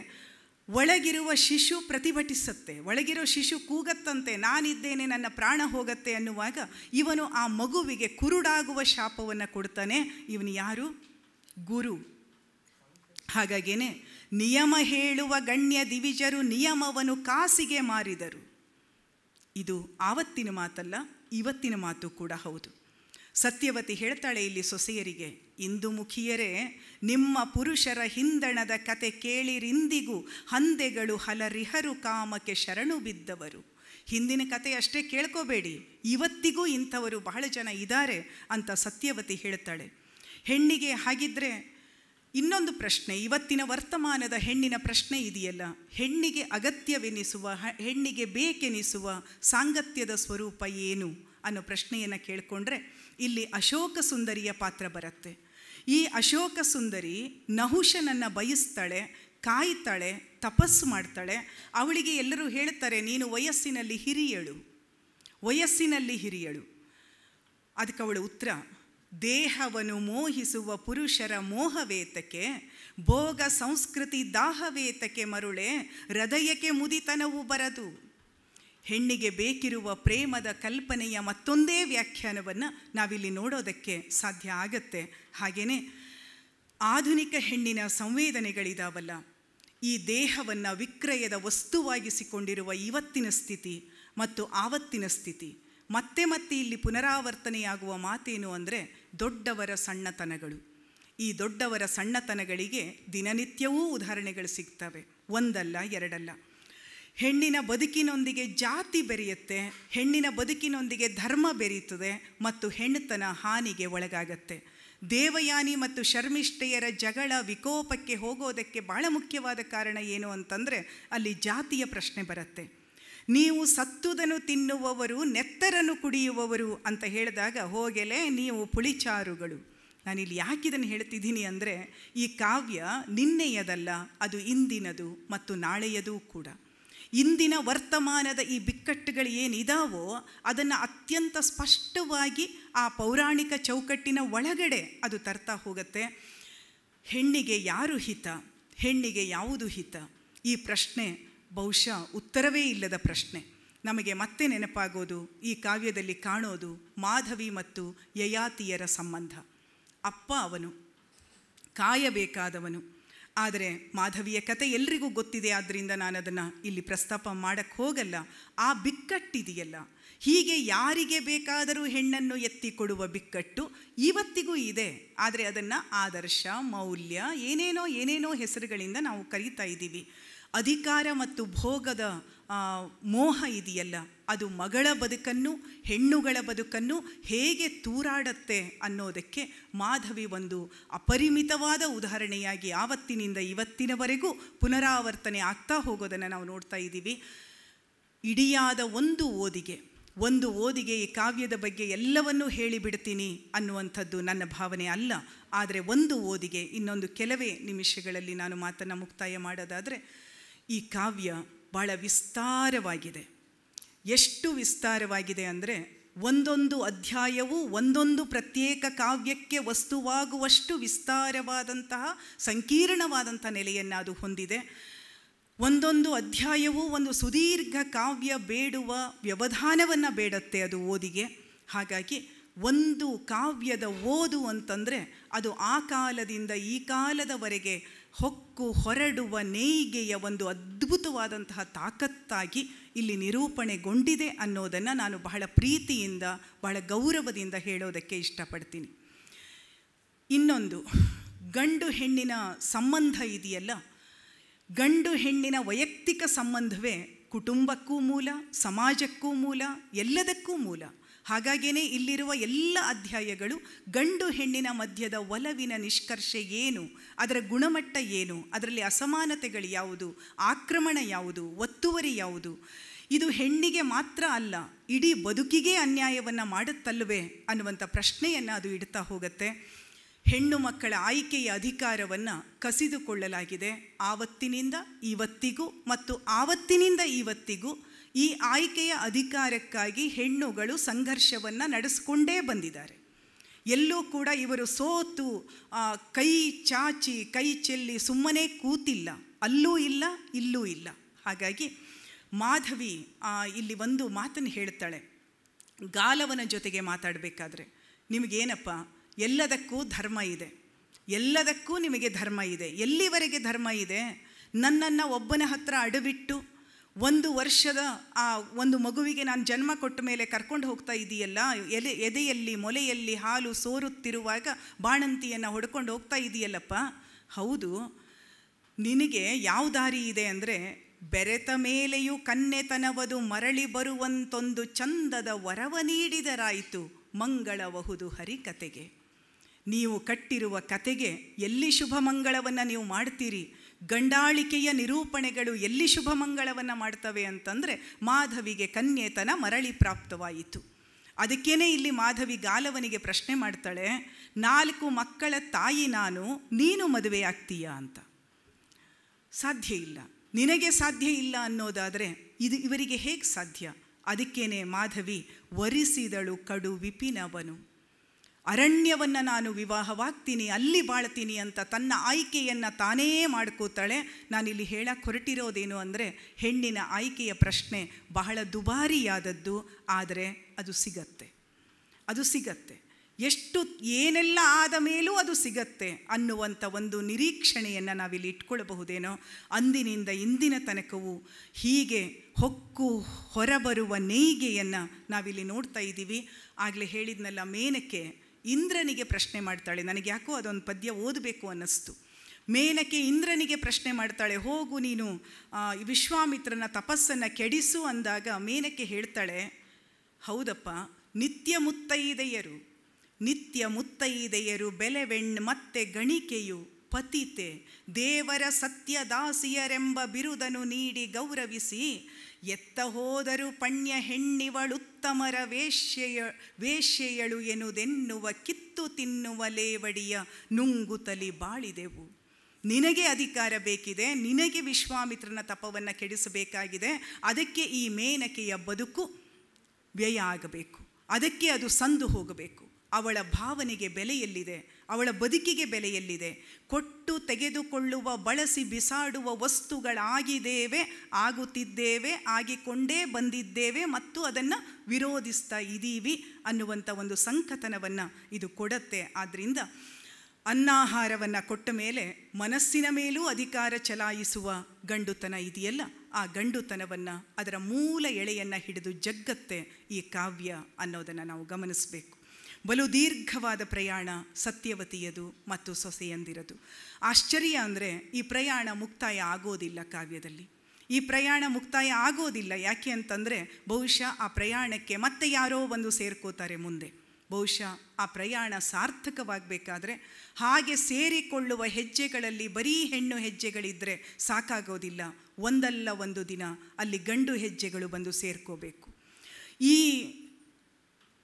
ಒಳಗಿರುವ ಶಿಶು ಪ್ರತಿಭಟಿಸುತ್ತೆ, ಒಳಗಿರೋ ಶಿಶು ಕೂಗತ್ತಂತೆ, ನಾನಿದ್ದೇನೆ, ನನ್ನ ಪ್ರಾಣ ಹೋಗತ್ತೆ ಅನ್ನುವಾಗ ಇವನು ಆ ಮಗುವಿಗೆ ಕುರುಡಾಗುವ ಶಾಪವನ್ನು ಕೊಡ್ತಾನೆ. ಇವನು ಯಾರು? ಗುರು. ಹಾಗಾಗೇನೆ ನಿಯಮ ಹೇಳುವ ಗಣ್ಯ ದಿವಿಜರು ನಿಯಮವನ್ನು ಕಾಸಿಗೆ ಮಾರಿದರು. ಇದು ಆವತ್ತಿನ ಮಾತಲ್ಲ, ಇವತ್ತಿನ ಮಾತು ಕೂಡ ಹೌದು. ಸತ್ಯವತಿ ಹೇಳ್ತಾಳೆ ಇಲ್ಲಿ ಸೊಸೆಯರಿಗೆ, ಇಂದು ಮುಖಿಯರೇ, ನಿಮ್ಮ ಪುರುಷರ ಹಿಂದಣದ ಕತೆ ಕೇಳಿರಿಂದಿಗೂ ಹಂದೆಗಳು ಹಲರಿಹರು ಕಾಮಕ್ಕೆ ಶರಣು ಬಿದ್ದವರು. ಹಿಂದಿನ ಕತೆ ಅಷ್ಟೇ ಕೇಳ್ಕೋಬೇಡಿ, ಇವತ್ತಿಗೂ ಇಂಥವರು ಬಹಳ ಜನ ಇದ್ದಾರೆ ಅಂತ ಸತ್ಯವತಿ ಹೇಳ್ತಾಳೆ. ಹೆಣ್ಣಿಗೆ ಹಾಗಿದ್ರೆ ಇನ್ನೊಂದು ಪ್ರಶ್ನೆ, ಇವತ್ತಿನ ವರ್ತಮಾನದ ಹೆಣ್ಣಿನ ಪ್ರಶ್ನೆ ಇದೆಯಲ್ಲ, ಹೆಣ್ಣಿಗೆ ಅಗತ್ಯವೆನಿಸುವ, ಹೆಣ್ಣಿಗೆ ಬೇಕೆನಿಸುವ ಸಾಂಗತ್ಯದ ಸ್ವರೂಪ ಏನು ಅನ್ನೋ ಪ್ರಶ್ನೆಯನ್ನು ಕೇಳಿಕೊಂಡ್ರೆ ಇಲ್ಲಿ ಅಶೋಕ ಸುಂದರಿಯ ಪಾತ್ರ ಬರುತ್ತೆ. ಈ ಅಶೋಕ ಸುಂದರಿ ನಹುಷನನ್ನು ಬಯಸ್ತಾಳೆ, ಕಾಯ್ತಾಳೆ, ತಪಸ್ಸು ಮಾಡ್ತಾಳೆ. ಅವಳಿಗೆ ಎಲ್ಲರೂ ಹೇಳ್ತಾರೆ, ನೀನು ವಯಸ್ಸಿನಲ್ಲಿ ಹಿರಿಯಳು. ಅದಕ್ಕೆ ಅವಳ ಉತ್ತರ, ದೇಹವನ್ನು ಮೋಹಿಸುವ ಪುರುಷರ ಮೋಹವೇತಕ್ಕೆ, ಭೋಗ ಸಂಸ್ಕೃತಿ ದಾಹವೇತಕ್ಕೆ ಮರುಳೆ, ಹೃದಯಕ್ಕೆ ಮುದಿತನವು ಬರದು. ಹೆಣ್ಣಿಗೆ ಬೇಕಿರುವ ಪ್ರೇಮದ ಕಲ್ಪನೆಯ ಮತ್ತೊಂದೇ ವ್ಯಾಖ್ಯಾನವನ್ನು ನಾವಿಲ್ಲಿ ನೋಡೋದಕ್ಕೆ ಸಾಧ್ಯ ಆಗತ್ತೆ. ಹಾಗೆಯೇ ಆಧುನಿಕ ಹೆಣ್ಣಿನ ಸಂವೇದನೆಗಳಿದಾವಲ್ಲ, ಈ ದೇಹವನ್ನು ವಿಕ್ರಯದ ವಸ್ತುವಾಗಿಸಿಕೊಂಡಿರುವ ಇವತ್ತಿನ ಸ್ಥಿತಿ ಮತ್ತು ಆವತ್ತಿನ ಸ್ಥಿತಿ, ಮತ್ತೆ ಮತ್ತೆ ಇಲ್ಲಿ ಪುನರಾವರ್ತನೆಯಾಗುವ ಮಾತೇನು ಅಂದರೆ ದೊಡ್ಡವರ ಸಣ್ಣತನಗಳು. ಈ ದೊಡ್ಡವರ ಸಣ್ಣತನಗಳಿಗೆ ದಿನನಿತ್ಯವೂ ಉದಾಹರಣೆಗಳು ಸಿಗ್ತವೆ, ಒಂದಲ್ಲ ಎರಡಲ್ಲ. ಹೆಣ್ಣಿನ ಬದುಕಿನೊಂದಿಗೆ ಜಾತಿ ಬೆರೆಯುತ್ತೆ, ಹೆಣ್ಣಿನ ಬದುಕಿನೊಂದಿಗೆ ಧರ್ಮ ಬೆರೆಯುತ್ತದೆ ಮತ್ತು ಹೆಣ್ಣುತನ ಹಾನಿಗೆ ಒಳಗಾಗತ್ತೆ. ದೇವಯಾನಿ ಮತ್ತು ಶರ್ಮಿಷ್ಠೆಯರ ಜಗಳ ವಿಕೋಪಕ್ಕೆ ಹೋಗೋದಕ್ಕೆ ಭಾಳ ಮುಖ್ಯವಾದ ಕಾರಣ ಏನು ಅಂತಂದರೆ ಅಲ್ಲಿ ಜಾತಿಯ ಪ್ರಶ್ನೆ ಬರುತ್ತೆ. ನೀವು ಸತ್ತುದನ್ನು ತಿನ್ನುವವರು ನೆತ್ತರನ್ನು ಕುಡಿಯುವವರು ಅಂತ ಹೇಳಿದಾಗ ಹೋಗೆಲೆ ನೀವು ಪುಳಿಚಾರುಗಳು. ನಾನಿಲ್ಲಿ ಯಾಕಿದನ್ನು ಹೇಳ್ತಿದ್ದೀನಿ ಅಂದರೆ ಈ ಕಾವ್ಯ ನಿನ್ನೆಯದಲ್ಲ, ಅದು ಇಂದಿನದು ಮತ್ತು ನಾಳೆಯದೂ ಕೂಡ. ಇಂದಿನ ವರ್ತಮಾನದ ಈ ಬಿಕ್ಕಟ್ಟುಗಳು ಏನಿದಾವೋ ಅದನ್ನು ಅತ್ಯಂತ ಸ್ಪಷ್ಟವಾಗಿ ಆ ಪೌರಾಣಿಕ ಚೌಕಟ್ಟಿನ ಒಳಗಡೆ ಅದು ತರ್ತಾ ಹೋಗುತ್ತೆ. ಹೆಣ್ಣಿಗೆ ಯಾರು ಹಿತ, ಹೆಣ್ಣಿಗೆ ಯಾವುದು ಹಿತ, ಈ ಪ್ರಶ್ನೆ ಬಹುಶಃ ಉತ್ತರವೇ ಇಲ್ಲದ ಪ್ರಶ್ನೆ. ನಮಗೆ ಮತ್ತೆ ನೆನಪಾಗೋದು, ಈ ಕಾವ್ಯದಲ್ಲಿ ಕಾಣೋದು ಮಾಧವಿ ಮತ್ತು ಯಯಾತಿಯರ ಸಂಬಂಧ. ಅಪ್ಪ ಅವನು ಕಾಯಬೇಕಾದವನು, ಆದರೆ ಮಾಧವಿಯ ಕತೆ ಎಲ್ರಿಗೂ ಗೊತ್ತಿದೆ, ಆದ್ದರಿಂದ ನಾನು ಅದನ್ನು ಇಲ್ಲಿ ಪ್ರಸ್ತಾಪ ಮಾಡೋಕ್ಕೆ ಹೋಗಲ್ಲ. ಆ ಬಿಕ್ಕಟ್ಟಿದೆಯಲ್ಲ, ಹೀಗೆ ಯಾರಿಗೆ ಬೇಕಾದರೂ ಹೆಣ್ಣನ್ನು ಎತ್ತಿಕೊಡುವ ಬಿಕ್ಕಟ್ಟು ಇವತ್ತಿಗೂ ಇದೆ. ಆದರೆ ಅದನ್ನು ಆದರ್ಶ, ಮೌಲ್ಯ, ಏನೇನೋ ಹೆಸರುಗಳಿಂದ ನಾವು ಕರೀತಾ ಇದ್ದೀವಿ. ಅಧಿಕಾರ ಮತ್ತು ಭೋಗದ ಮೋಹ ಇದೆಯಲ್ಲ, ಅದು ಮಗಳ ಬದುಕನ್ನು, ಹೆಣ್ಣುಗಳ ಬದುಕನ್ನು ಹೇಗೆ ತೂರಾಡತ್ತೆ ಅನ್ನೋದಕ್ಕೆ ಮಾಧವಿ ಒಂದು ಅಪರಿಮಿತವಾದ ಉದಾಹರಣೆಯಾಗಿ ಆವತ್ತಿನಿಂದ ಇವತ್ತಿನವರೆಗೂ ಪುನರಾವರ್ತನೆ ಆಗ್ತಾ ಹೋಗೋದನ್ನು ನಾವು ನೋಡ್ತಾ ಇದ್ದೀವಿ. ಇಡಿಯಾದ ಒಂದು ಓದಿಗೆ ಈ ಕಾವ್ಯದ ಬಗ್ಗೆ ಎಲ್ಲವನ್ನೂ ಹೇಳಿಬಿಡ್ತೀನಿ ಅನ್ನುವಂಥದ್ದು ನನ್ನ ಭಾವನೆ ಅಲ್ಲ. ಆದರೆ ಒಂದು ಓದಿಗೆ ಇನ್ನೊಂದು ಕೆಲವೇ ನಿಮಿಷಗಳಲ್ಲಿ ನಾನು ಮಾತನ್ನು ಮುಕ್ತಾಯ ಮಾಡೋದಾದರೆ, ಈ ಕಾವ್ಯ ಭಾಳ ವಿಸ್ತಾರವಾಗಿದೆ. ಎಷ್ಟು ವಿಸ್ತಾರವಾಗಿದೆ ಅಂದರೆ ಒಂದೊಂದು ಅಧ್ಯಾಯವೂ ಒಂದೊಂದು ಪ್ರತ್ಯೇಕ ಕಾವ್ಯಕ್ಕೆ ವಸ್ತುವಾಗುವಷ್ಟು ವಿಸ್ತಾರವಾದಂತಹ ಸಂಕೀರ್ಣವಾದಂಥ ನೆಲೆಯನ್ನು ಅದು ಹೊಂದಿದೆ. ಒಂದೊಂದು ಅಧ್ಯಾಯವೂ ಒಂದು ಸುದೀರ್ಘ ಕಾವ್ಯ ಬೇಡುವ ವ್ಯವಧಾನವನ್ನು ಬೇಡತ್ತೆ ಅದು ಓದಿಗೆ. ಹಾಗಾಗಿ ಒಂದು ಕಾವ್ಯದ ಓದು ಅಂತಂದರೆ ಅದು ಆ ಕಾಲದಿಂದ ಈ ಕಾಲದವರೆಗೆ ಹೊಕ್ಕು ಹೊರಡುವ ನೇಯ್ಗೆಯ ಒಂದು ಅದ್ಭುತವಾದಂತಹ ತಾಕತ್ತಾಗಿ ಇಲ್ಲಿ ನಿರೂಪಣೆಗೊಂಡಿದೆ ಅನ್ನೋದನ್ನು ನಾನು ಬಹಳ ಪ್ರೀತಿಯಿಂದ, ಬಹಳ ಗೌರವದಿಂದ ಹೇಳೋದಕ್ಕೆ ಇಷ್ಟಪಡ್ತೀನಿ. ಇನ್ನೊಂದು, ಗಂಡು ಹೆಣ್ಣಿನ ಸಂಬಂಧ ಇದೆಯಲ್ಲ, ಗಂಡು ಹೆಣ್ಣಿನ ವೈಯಕ್ತಿಕ ಸಂಬಂಧವೇ ಕುಟುಂಬಕ್ಕೂ ಮೂಲ, ಸಮಾಜಕ್ಕೂ ಮೂಲ, ಎಲ್ಲದಕ್ಕೂ ಮೂಲ. ಹಾಗಾಗಿಯೇ ಇಲ್ಲಿರುವ ಎಲ್ಲ ಅಧ್ಯಾಯಗಳು ಗಂಡು ಹೆಣ್ಣಿನ ಮಧ್ಯದ ಒಲವಿನ ನಿಷ್ಕರ್ಷೆ ಏನು, ಅದರ ಗುಣಮಟ್ಟ ಏನು, ಅದರಲ್ಲಿ ಅಸಮಾನತೆಗಳು ಯಾವುದು, ಆಕ್ರಮಣ ಯಾವುದು, ಒತ್ತುವರಿ ಯಾವುದು, ಇದು ಹೆಣ್ಣಿಗೆ ಮಾತ್ರ ಅಲ್ಲ ಇಡೀ ಬದುಕಿಗೆ ಅನ್ಯಾಯವನ್ನು ಮಾಡುತ್ತಲ್ವೇ ಅನ್ನುವಂಥ ಪ್ರಶ್ನೆಯನ್ನು ಅದು ಇಡ್ತಾ ಹೋಗುತ್ತೆ. ಹೆಣ್ಣು ಮಕ್ಕಳ ಆಯ್ಕೆಯ ಅಧಿಕಾರವನ್ನು ಕಸಿದುಕೊಳ್ಳಲಾಗಿದೆ ಆವತ್ತಿನಿಂದ ಇವತ್ತಿಗೂ, ಮತ್ತು ಆವತ್ತಿನಿಂದ ಇವತ್ತಿಗೂ ಈ ಆಯ್ಕೆಯ ಅಧಿಕಾರಕ್ಕಾಗಿ ಹೆಣ್ಣುಗಳು ಸಂಘರ್ಷವನ್ನು ನಡೆಸಿಕೊಂಡೇ ಬಂದಿದ್ದಾರೆ. ಎಲ್ಲೂ ಕೂಡ ಇವರು ಸೋತು ಕೈ ಚಾಚಿ ಕೈ ಚೆಲ್ಲಿ ಸುಮ್ಮನೆ ಕೂತಿಲ್ಲ, ಅಲ್ಲೂ ಇಲ್ಲ ಇಲ್ಲೂ ಇಲ್ಲ. ಹಾಗಾಗಿ ಮಾಧವಿ ಇಲ್ಲಿ ಒಂದು ಮಾತನ್ನು ಹೇಳ್ತಾಳೆ, ಗಾಲವನ ಜೊತೆಗೆ ಮಾತಾಡಬೇಕಾದ್ರೆ, ನಿಮಗೇನಪ್ಪ ಎಲ್ಲದಕ್ಕೂ ಧರ್ಮ ಇದೆ, ಎಲ್ಲದಕ್ಕೂ ನಿಮಗೆ ಧರ್ಮ ಇದೆ. ಎಲ್ಲಿವರೆಗೆ ಧರ್ಮ ಇದೆ? ನನ್ನನ್ನು ಒಬ್ಬನ ಹತ್ರ ಅಡವಿಟ್ಟು 1 ವರ್ಷದ ಆ ಒಂದು ಮಗುವಿಗೆ ನಾನು ಜನ್ಮ ಕೊಟ್ಟ ಮೇಲೆ ಕರ್ಕೊಂಡು ಹೋಗ್ತಾ ಇದೆಯಲ್ಲ, ಎದೆಯಲ್ಲಿ ಮೊಲೆಯಲ್ಲಿ ಹಾಲು ಸೋರುತ್ತಿರುವಾಗ ಬಾಣಂತಿಯನ್ನು ಹೊಡ್ಕೊಂಡು ಹೋಗ್ತಾ ಇದೆಯಲ್ಲಪ್ಪ. ಹೌದು, ನಿನಗೆ ಯಾವ ದಾರಿ ಇದೆ ಅಂದರೆ, ಬೆರೆತ ಮೇಲೆಯೂ ಕನ್ನೆತನವದು ಮರಳಿ ಬರುವಂತೊಂದು ಚಂದದ ವರವ ನೀಡಿದರಾಯಿತು ಮಂಗಳಬಹುದು ಹರಿಕತೆಗೆ. ನೀವು ಕಟ್ಟಿರುವ ಕತೆಗೆ ಎಲ್ಲಿ ಶುಭ ಮಂಗಳವನ್ನು ನೀವು ಮಾಡ್ತೀರಿ? ಗಂಡಾಳಿಕೆಯ ನಿರೂಪಣೆಗಳು ಎಲ್ಲಿ ಶುಭ ಮಂಗಳವನ್ನು ಮಾಡ್ತವೆ ಅಂತಂದರೆ, ಮಾಧವಿಗೆ ಕನ್ಯೆತನ ಮರಳಿ ಪ್ರಾಪ್ತವಾಯಿತು. ಅದಕ್ಕೇನೆ ಇಲ್ಲಿ ಮಾಧವಿ ಗಾಲವನಿಗೆ ಪ್ರಶ್ನೆ ಮಾಡ್ತಾಳೆ, 4 ಮಕ್ಕಳ ತಾಯಿ ನಾನು, ನೀನು ಮದುವೆ ಆಗ್ತೀಯಾ ಅಂತ. ಸಾಧ್ಯ ಇಲ್ಲ, ನಿನಗೆ ಸಾಧ್ಯ ಇಲ್ಲ ಅನ್ನೋದಾದರೆ ಇದು ಇವರಿಗೆ ಹೇಗೆ ಸಾಧ್ಯ? ಅದಕ್ಕೇನೆ ಮಾಧವಿ ವರಿಸಿದಳು ಕಡು ವಿಪಿನವನು. ಅರಣ್ಯವನ್ನು ನಾನು ವಿವಾಹವಾಗ್ತೀನಿ, ಅಲ್ಲಿ ಬಾಳ್ತೀನಿ ಅಂತ ತನ್ನ ಆಯ್ಕೆಯನ್ನು ತಾನೇ ಮಾಡ್ಕೋತಾಳೆ. ನಾನಿಲ್ಲಿ ಹೇಳಕ್ಕೆ ಹೊರಟಿರೋದೇನು ಅಂದರೆ, ಹೆಣ್ಣಿನ ಆಯ್ಕೆಯ ಪ್ರಶ್ನೆ ಬಹಳ ದುಬಾರಿಯಾದದ್ದು, ಆದರೆ ಅದು ಸಿಗತ್ತೆ. ಎಷ್ಟು ಏನೆಲ್ಲ ಆದ ಮೇಲೂ ಅದು ಸಿಗತ್ತೆ ಅನ್ನುವಂಥ ಒಂದು ನಿರೀಕ್ಷಣೆಯನ್ನು ನಾವಿಲ್ಲಿ ಇಟ್ಕೊಳ್ಬಹುದೇನೋ. ಅಂದಿನಿಂದ ಇಂದಿನ ತನಕವೂ ಹೀಗೆ ಹೊಕ್ಕು ಹೊರಬರುವ ನೇಯ್ಗೆಯನ್ನು ನಾವಿಲ್ಲಿ ನೋಡ್ತಾ ಇದ್ದೀವಿ. ಆಗಲೇ ಹೇಳಿದ್ನಲ್ಲ, ಮೇನಕೆ ಇಂದ್ರನಿಗೆ ಪ್ರಶ್ನೆ ಮಾಡ್ತಾಳೆ. ನನಗೆ ಯಾಕೋ ಅದೊಂದು ಪದ್ಯ ಓದಬೇಕು ಅನ್ನಿಸ್ತು. ಮೇನಕೆ ಇಂದ್ರನಿಗೆ ಪ್ರಶ್ನೆ ಮಾಡ್ತಾಳೆ, ಹೋಗು ನೀನು ವಿಶ್ವಾಮಿತ್ರನ ತಪಸ್ಸನ್ನು ಕೆಡಿಸು ಅಂದಾಗ ಮೇನಕೆ ಹೇಳ್ತಾಳೆ, ಹೌದಪ್ಪ, ನಿತ್ಯ ಮುತ್ತೈದೆಯರು ಬೆಲೆವೆಣ್ ಮತ್ತೆ ಗಣಿಕೆಯು ಪತಿತೆ ದೇವರ ಸತ್ಯದಾಸಿಯರೆಂಬ ಬಿರುದನು ನೀಡಿ ಗೌರವಿಸಿ, ಎತ್ತ ಹೋದರು ಪಣ್ಯ ಹೆಣ್ಣಿವಳುತ್ತಮರ ವೇಶ್ಯೆಯಳು ಎನ್ನುವ ಕಿತ್ತು ತಿನ್ನುವ ಲೇವಡಿಯ ನುಂಗುತಲಿ ಬಾಳಿದೆವು. ನಿನಗೆ ಅಧಿಕಾರ ಬೇಕಿದೆ, ನಿನಗೆ ವಿಶ್ವಾಮಿತ್ರನ ತಪವನ್ನು ಕೆಡಿಸಬೇಕಾಗಿದೆ, ಅದಕ್ಕೆ ಈ ಮೇನಕೆಯ ಬದುಕು ವ್ಯಯ ಆಗಬೇಕು, ಅದಕ್ಕೆ ಅದು ಸಂದು ಹೋಗಬೇಕು. ಅವಳ ಭಾವನೆಗೆ ಬೆಲೆಯಲ್ಲಿದೆ, ಅವಳ ಬದುಕಿಗೆ ಬೆಲೆಯಲ್ಲಿದೆ. ಕೊಟ್ಟು ತೆಗೆದುಕೊಳ್ಳುವ, ಬಳಸಿ ಬಿಸಾಡುವ ಆಗುತ್ತಿದ್ದೇವೆ, ಆಗಿಕೊಂಡೇ ಬಂದಿದ್ದೇವೆ ಮತ್ತು ಅದನ್ನು ವಿರೋಧಿಸ್ತಾ ಇದ್ದೀವಿ ಅನ್ನುವಂಥ ಒಂದು ಸಂಕಥನವನ್ನು ಇದು ಕೊಡತ್ತೆ. ಆದ್ದರಿಂದ ಅನ್ನಾಹಾರವನ್ನು ಕೊಟ್ಟ ಮೇಲೆ ಮನಸ್ಸಿನ ಮೇಲೂ ಅಧಿಕಾರ ಚಲಾಯಿಸುವ ಗಂಡುತನ ಇದೆಯಲ್ಲ, ಆ ಗಂಡುತನವನ್ನು ಅದರ ಮೂಲ ಎಳೆಯನ್ನು ಹಿಡಿದು ಜಗ್ಗತ್ತೆ ಈ ಕಾವ್ಯ ಅನ್ನೋದನ್ನು ನಾವು ಗಮನಿಸಬೇಕು. ಬಲು ದೀರ್ಘವಾದ ಪ್ರಯಾಣ ಸತ್ಯವತಿಯದು ಮತ್ತು ಸೊಸೆಯಂದಿರದು. ಆಶ್ಚರ್ಯ ಅಂದರೆ ಈ ಪ್ರಯಾಣ ಮುಕ್ತಾಯ ಆಗೋದಿಲ್ಲ ಕಾವ್ಯದಲ್ಲಿ. ಈ ಪ್ರಯಾಣ ಮುಕ್ತಾಯ ಆಗೋದಿಲ್ಲ. ಯಾಕೆ ಅಂತಂದರೆ, ಬಹುಶಃ ಆ ಪ್ರಯಾಣಕ್ಕೆ ಮತ್ತೆ ಯಾರೋ ಬಂದು ಸೇರ್ಕೋತಾರೆ ಮುಂದೆ. ಬಹುಶಃ ಆ ಪ್ರಯಾಣ ಸಾರ್ಥಕವಾಗಬೇಕಾದ್ರೆ ಹಾಗೆ ಸೇರಿಕೊಳ್ಳುವ ಹೆಜ್ಜೆಗಳಲ್ಲಿ ಬರೀ ಹೆಣ್ಣು ಹೆಜ್ಜೆಗಳಿದ್ದರೆ ಸಾಕಾಗೋದಿಲ್ಲ. ಒಂದಲ್ಲ ಒಂದು ದಿನ ಅಲ್ಲಿ ಗಂಡು ಹೆಜ್ಜೆಗಳು ಬಂದು ಸೇರ್ಕೋಬೇಕು. ಈ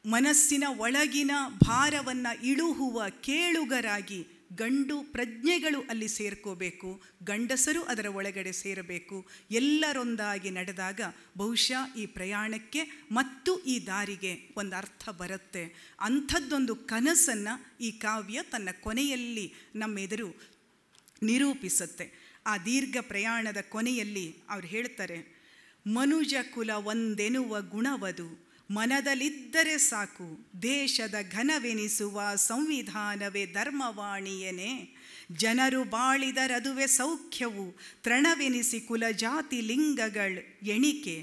ಮನಸ್ಸಿನ ಒಳಗಿನ ಭಾರವನ್ನು ಇಳುಹುವ ಕೇಳುಗರಾಗಿ ಗಂಡು ಪ್ರಜ್ಞೆಗಳು ಅಲ್ಲಿ ಸೇರ್ಕೋಬೇಕು, ಗಂಡಸರು ಅದರ ಒಳಗಡೆ ಸೇರಬೇಕು. ಎಲ್ಲರೊಂದಾಗಿ ನಡೆದಾಗ ಬಹುಶಃ ಈ ಪ್ರಯಾಣಕ್ಕೆ ಮತ್ತು ಈ ದಾರಿಗೆ ಒಂದು ಅರ್ಥ ಬರುತ್ತೆ. ಅಂಥದ್ದೊಂದು ಕನಸನ್ನು ಈ ಕಾವ್ಯ ತನ್ನ ಕೊನೆಯಲ್ಲಿ ನಮ್ಮೆದುರು ನಿರೂಪಿಸುತ್ತೆ. ಆ ದೀರ್ಘ ಪ್ರಯಾಣದ ಕೊನೆಯಲ್ಲಿ ಅವ್ರು ಹೇಳ್ತಾರೆ, ಮನುಜ ಕುಲ ಒಂದೆನುವ ಗುಣವದು ಮನದಲ್ಲಿದ್ದರೆ ಸಾಕು, ದೇಶದ ಘನವೆನಿಸುವ ಸಂವಿಧಾನವೇ ಧರ್ಮವಾಣಿಯೇನೆ, ಜನರು ಬಾಳಿದರದುವೆ ಸೌಖ್ಯವು ತೃಣವೆನಿಸಿ ಕುಲ ಜಾತಿ ಲಿಂಗಗಳ ಎಣಿಕೆ,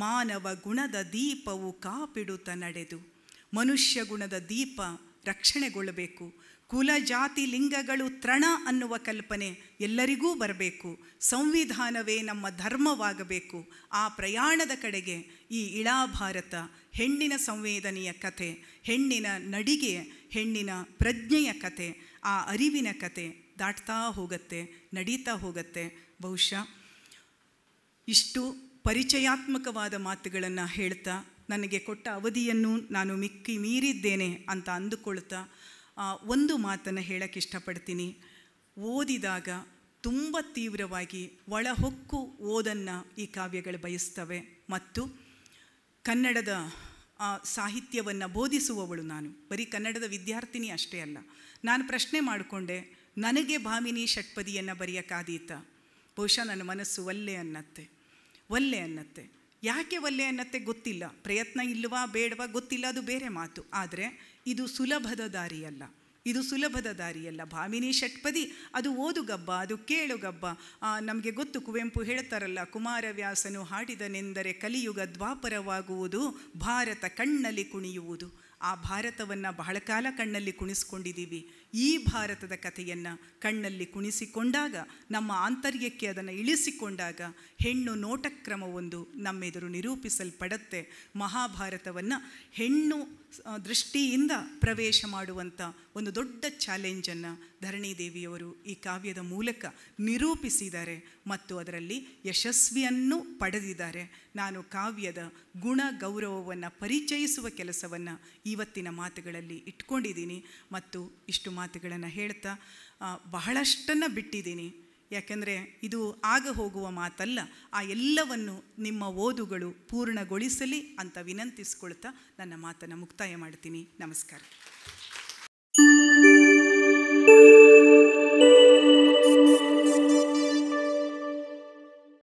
ಮಾನವ ಗುಣದ ದೀಪವು ಕಾಪಿಡುತ್ತ ನಡೆದು. ಮನುಷ್ಯ ಗುಣದ ದೀಪ ರಕ್ಷಣೆಗೊಳ್ಳಬೇಕು. ಕುಲ ಜಾತಿ ಲಿಂಗಗಳು ತೃಣ ಅನ್ನುವ ಕಲ್ಪನೆ ಎಲ್ಲರಿಗೂ ಬರಬೇಕು. ಸಂವಿಧಾನವೇ ನಮ್ಮ ಧರ್ಮವಾಗಬೇಕು. ಆ ಪ್ರಯಾಣದ ಕಡೆಗೆ ಈ ಇಳಾ ಭಾರತ ಹೆಣ್ಣಿನ ಸಂವೇದನೆಯ ಕಥೆ, ಹೆಣ್ಣಿನ ನಡಿಗೆ, ಹೆಣ್ಣಿನ ಪ್ರಜ್ಞೆಯ ಕಥೆ, ಆ ಅರಿವಿನ ಕಥೆ ದಾಟ್ತಾ ಹೋಗುತ್ತೆ, ನಡೀತಾ ಹೋಗುತ್ತೆ. ಬಹುಶಃ ಇಷ್ಟು ಪರಿಚಯಾತ್ಮಕವಾದ ಮಾತುಗಳನ್ನು ಹೇಳ್ತಾ ನನಗೆ ಕೊಟ್ಟ ಅವಧಿಯನ್ನು ನಾನು ಮೀರಿದ್ದೇನೆ ಅಂತ ಅಂದುಕೊಳ್ತಾ ಒಂದು ಮಾತನ್ನು ಹೇಳಕ್ಕೆ ಇಷ್ಟಪಡ್ತೀನಿ. ಓದಿದಾಗ ತುಂಬ ತೀವ್ರವಾಗಿ ಒಳಹೊಕ್ಕು ಓದನ್ನು ಈ ಕಾವ್ಯಗಳು ಬಯಸ್ತವೆ. ಮತ್ತು ಕನ್ನಡದ ಸಾಹಿತ್ಯವನ್ನು ಬೋಧಿಸುವವಳು ನಾನು, ಬರೀ ಕನ್ನಡದ ವಿದ್ಯಾರ್ಥಿನಿ ಅಷ್ಟೇ ಅಲ್ಲ. ನಾನು ಪ್ರಶ್ನೆ ಮಾಡಿಕೊಂಡೆ, ನನಗೆ ಭಾಮಿನಿ ಷಟ್ಪದಿಯನ್ನು ಬರೆಯೋಕ್ಕಾದೀತ? ಬಹುಶಃ ನನ್ನ ಮನಸ್ಸು ಒಲ್ಲೆ ಅನ್ನತ್ತೆ. ಯಾಕೆ ಒಲ್ಲೆ ಅನ್ನತ್ತೆ ಗೊತ್ತಿಲ್ಲ, ಪ್ರಯತ್ನ ಇಲ್ಲವಾ ಬೇಡವಾ ಗೊತ್ತಿಲ್ಲ, ಅದು ಬೇರೆ ಮಾತು. ಆದರೆ ಇದು ಸುಲಭದ ದಾರಿಯಲ್ಲ. ಭಾಮಿನಿ ಷಟ್ಪದಿ ಅದು ಓದುಗಬ್ಬ, ಅದು ಕೇಳುಗಬ್ಬ. ನಮಗೆ ಗೊತ್ತು, ಕುವೆಂಪು ಹೇಳ್ತಾರಲ್ಲ, ಕುಮಾರವ್ಯಾಸನು ಹಾಡಿದನೆಂದರೆ ಕಲಿಯುಗ ದ್ವಾಪರವಾಗುವುದು, ಭಾರತ ಕಣ್ಣಲ್ಲಿ ಕುಣಿಯುವುದು. ಆ ಭಾರತವನ್ನು ಬಹಳ ಕಾಲ ಕಣ್ಣಲ್ಲಿ ಕುಣಿಸ್ಕೊಂಡಿದ್ದೀವಿ. ಈ ಭಾರತದ ಕಥೆಯನ್ನು ಕಣ್ಣಲ್ಲಿ ಕುಣಿಸಿಕೊಂಡಾಗ, ನಮ್ಮ ಆಂತರ್ಯಕ್ಕೆ ಅದನ್ನು ಇಳಿಸಿಕೊಂಡಾಗ ಹೆಣ್ಣು ನೋಟಕ್ರಮವೊಂದು ನಮ್ಮೆದುರು ನಿರೂಪಿಸಲ್ಪಡುತ್ತೆ. ಮಹಾಭಾರತವನ್ನು ಹೆಣ್ಣು ದೃಷ್ಟಿಯಿಂದ ಪ್ರವೇಶ ಮಾಡುವಂಥ ಒಂದು ದೊಡ್ಡ ಚಾಲೆಂಜನ್ನು ಧರಣಿದೇವಿಯವರು ಈ ಕಾವ್ಯದ ಮೂಲಕ ನಿರೂಪಿಸಿದ್ದಾರೆ ಮತ್ತು ಅದರಲ್ಲಿ ಯಶಸ್ವಿಯನ್ನು ಪಡೆದಿದ್ದಾರೆ. ನಾನು ಕಾವ್ಯದ ಗುಣ ಗೌರವವನ್ನು ಪರಿಚಯಿಸುವ ಕೆಲಸವನ್ನು ಇವತ್ತಿನ ಮಾತುಗಳಲ್ಲಿ ಇಟ್ಕೊಂಡಿದ್ದೀನಿ ಮತ್ತು ಇಷ್ಟು ಮಾತುಗಳನ್ನು ಹೇಳ್ತಾ ಬಹಳಷ್ಟನ್ನು ಬಿಟ್ಟಿದ್ದೀನಿ. ಯಾಕೆಂದರೆ ಇದು ಆಗ ಹೋಗುವ ಮಾತಲ್ಲ. ಆ ಎಲ್ಲವನ್ನು ನಿಮ್ಮ ಓದುಗಳು ಪೂರ್ಣಗೊಳಿಸಲಿ ಅಂತ ವಿನಂತಿಸ್ಕೊಳ್ತಾ ನನ್ನ ಮಾತನ್ನು ಮುಕ್ತಾಯ ಮಾಡ್ತೀನಿ. ನಮಸ್ಕಾರ.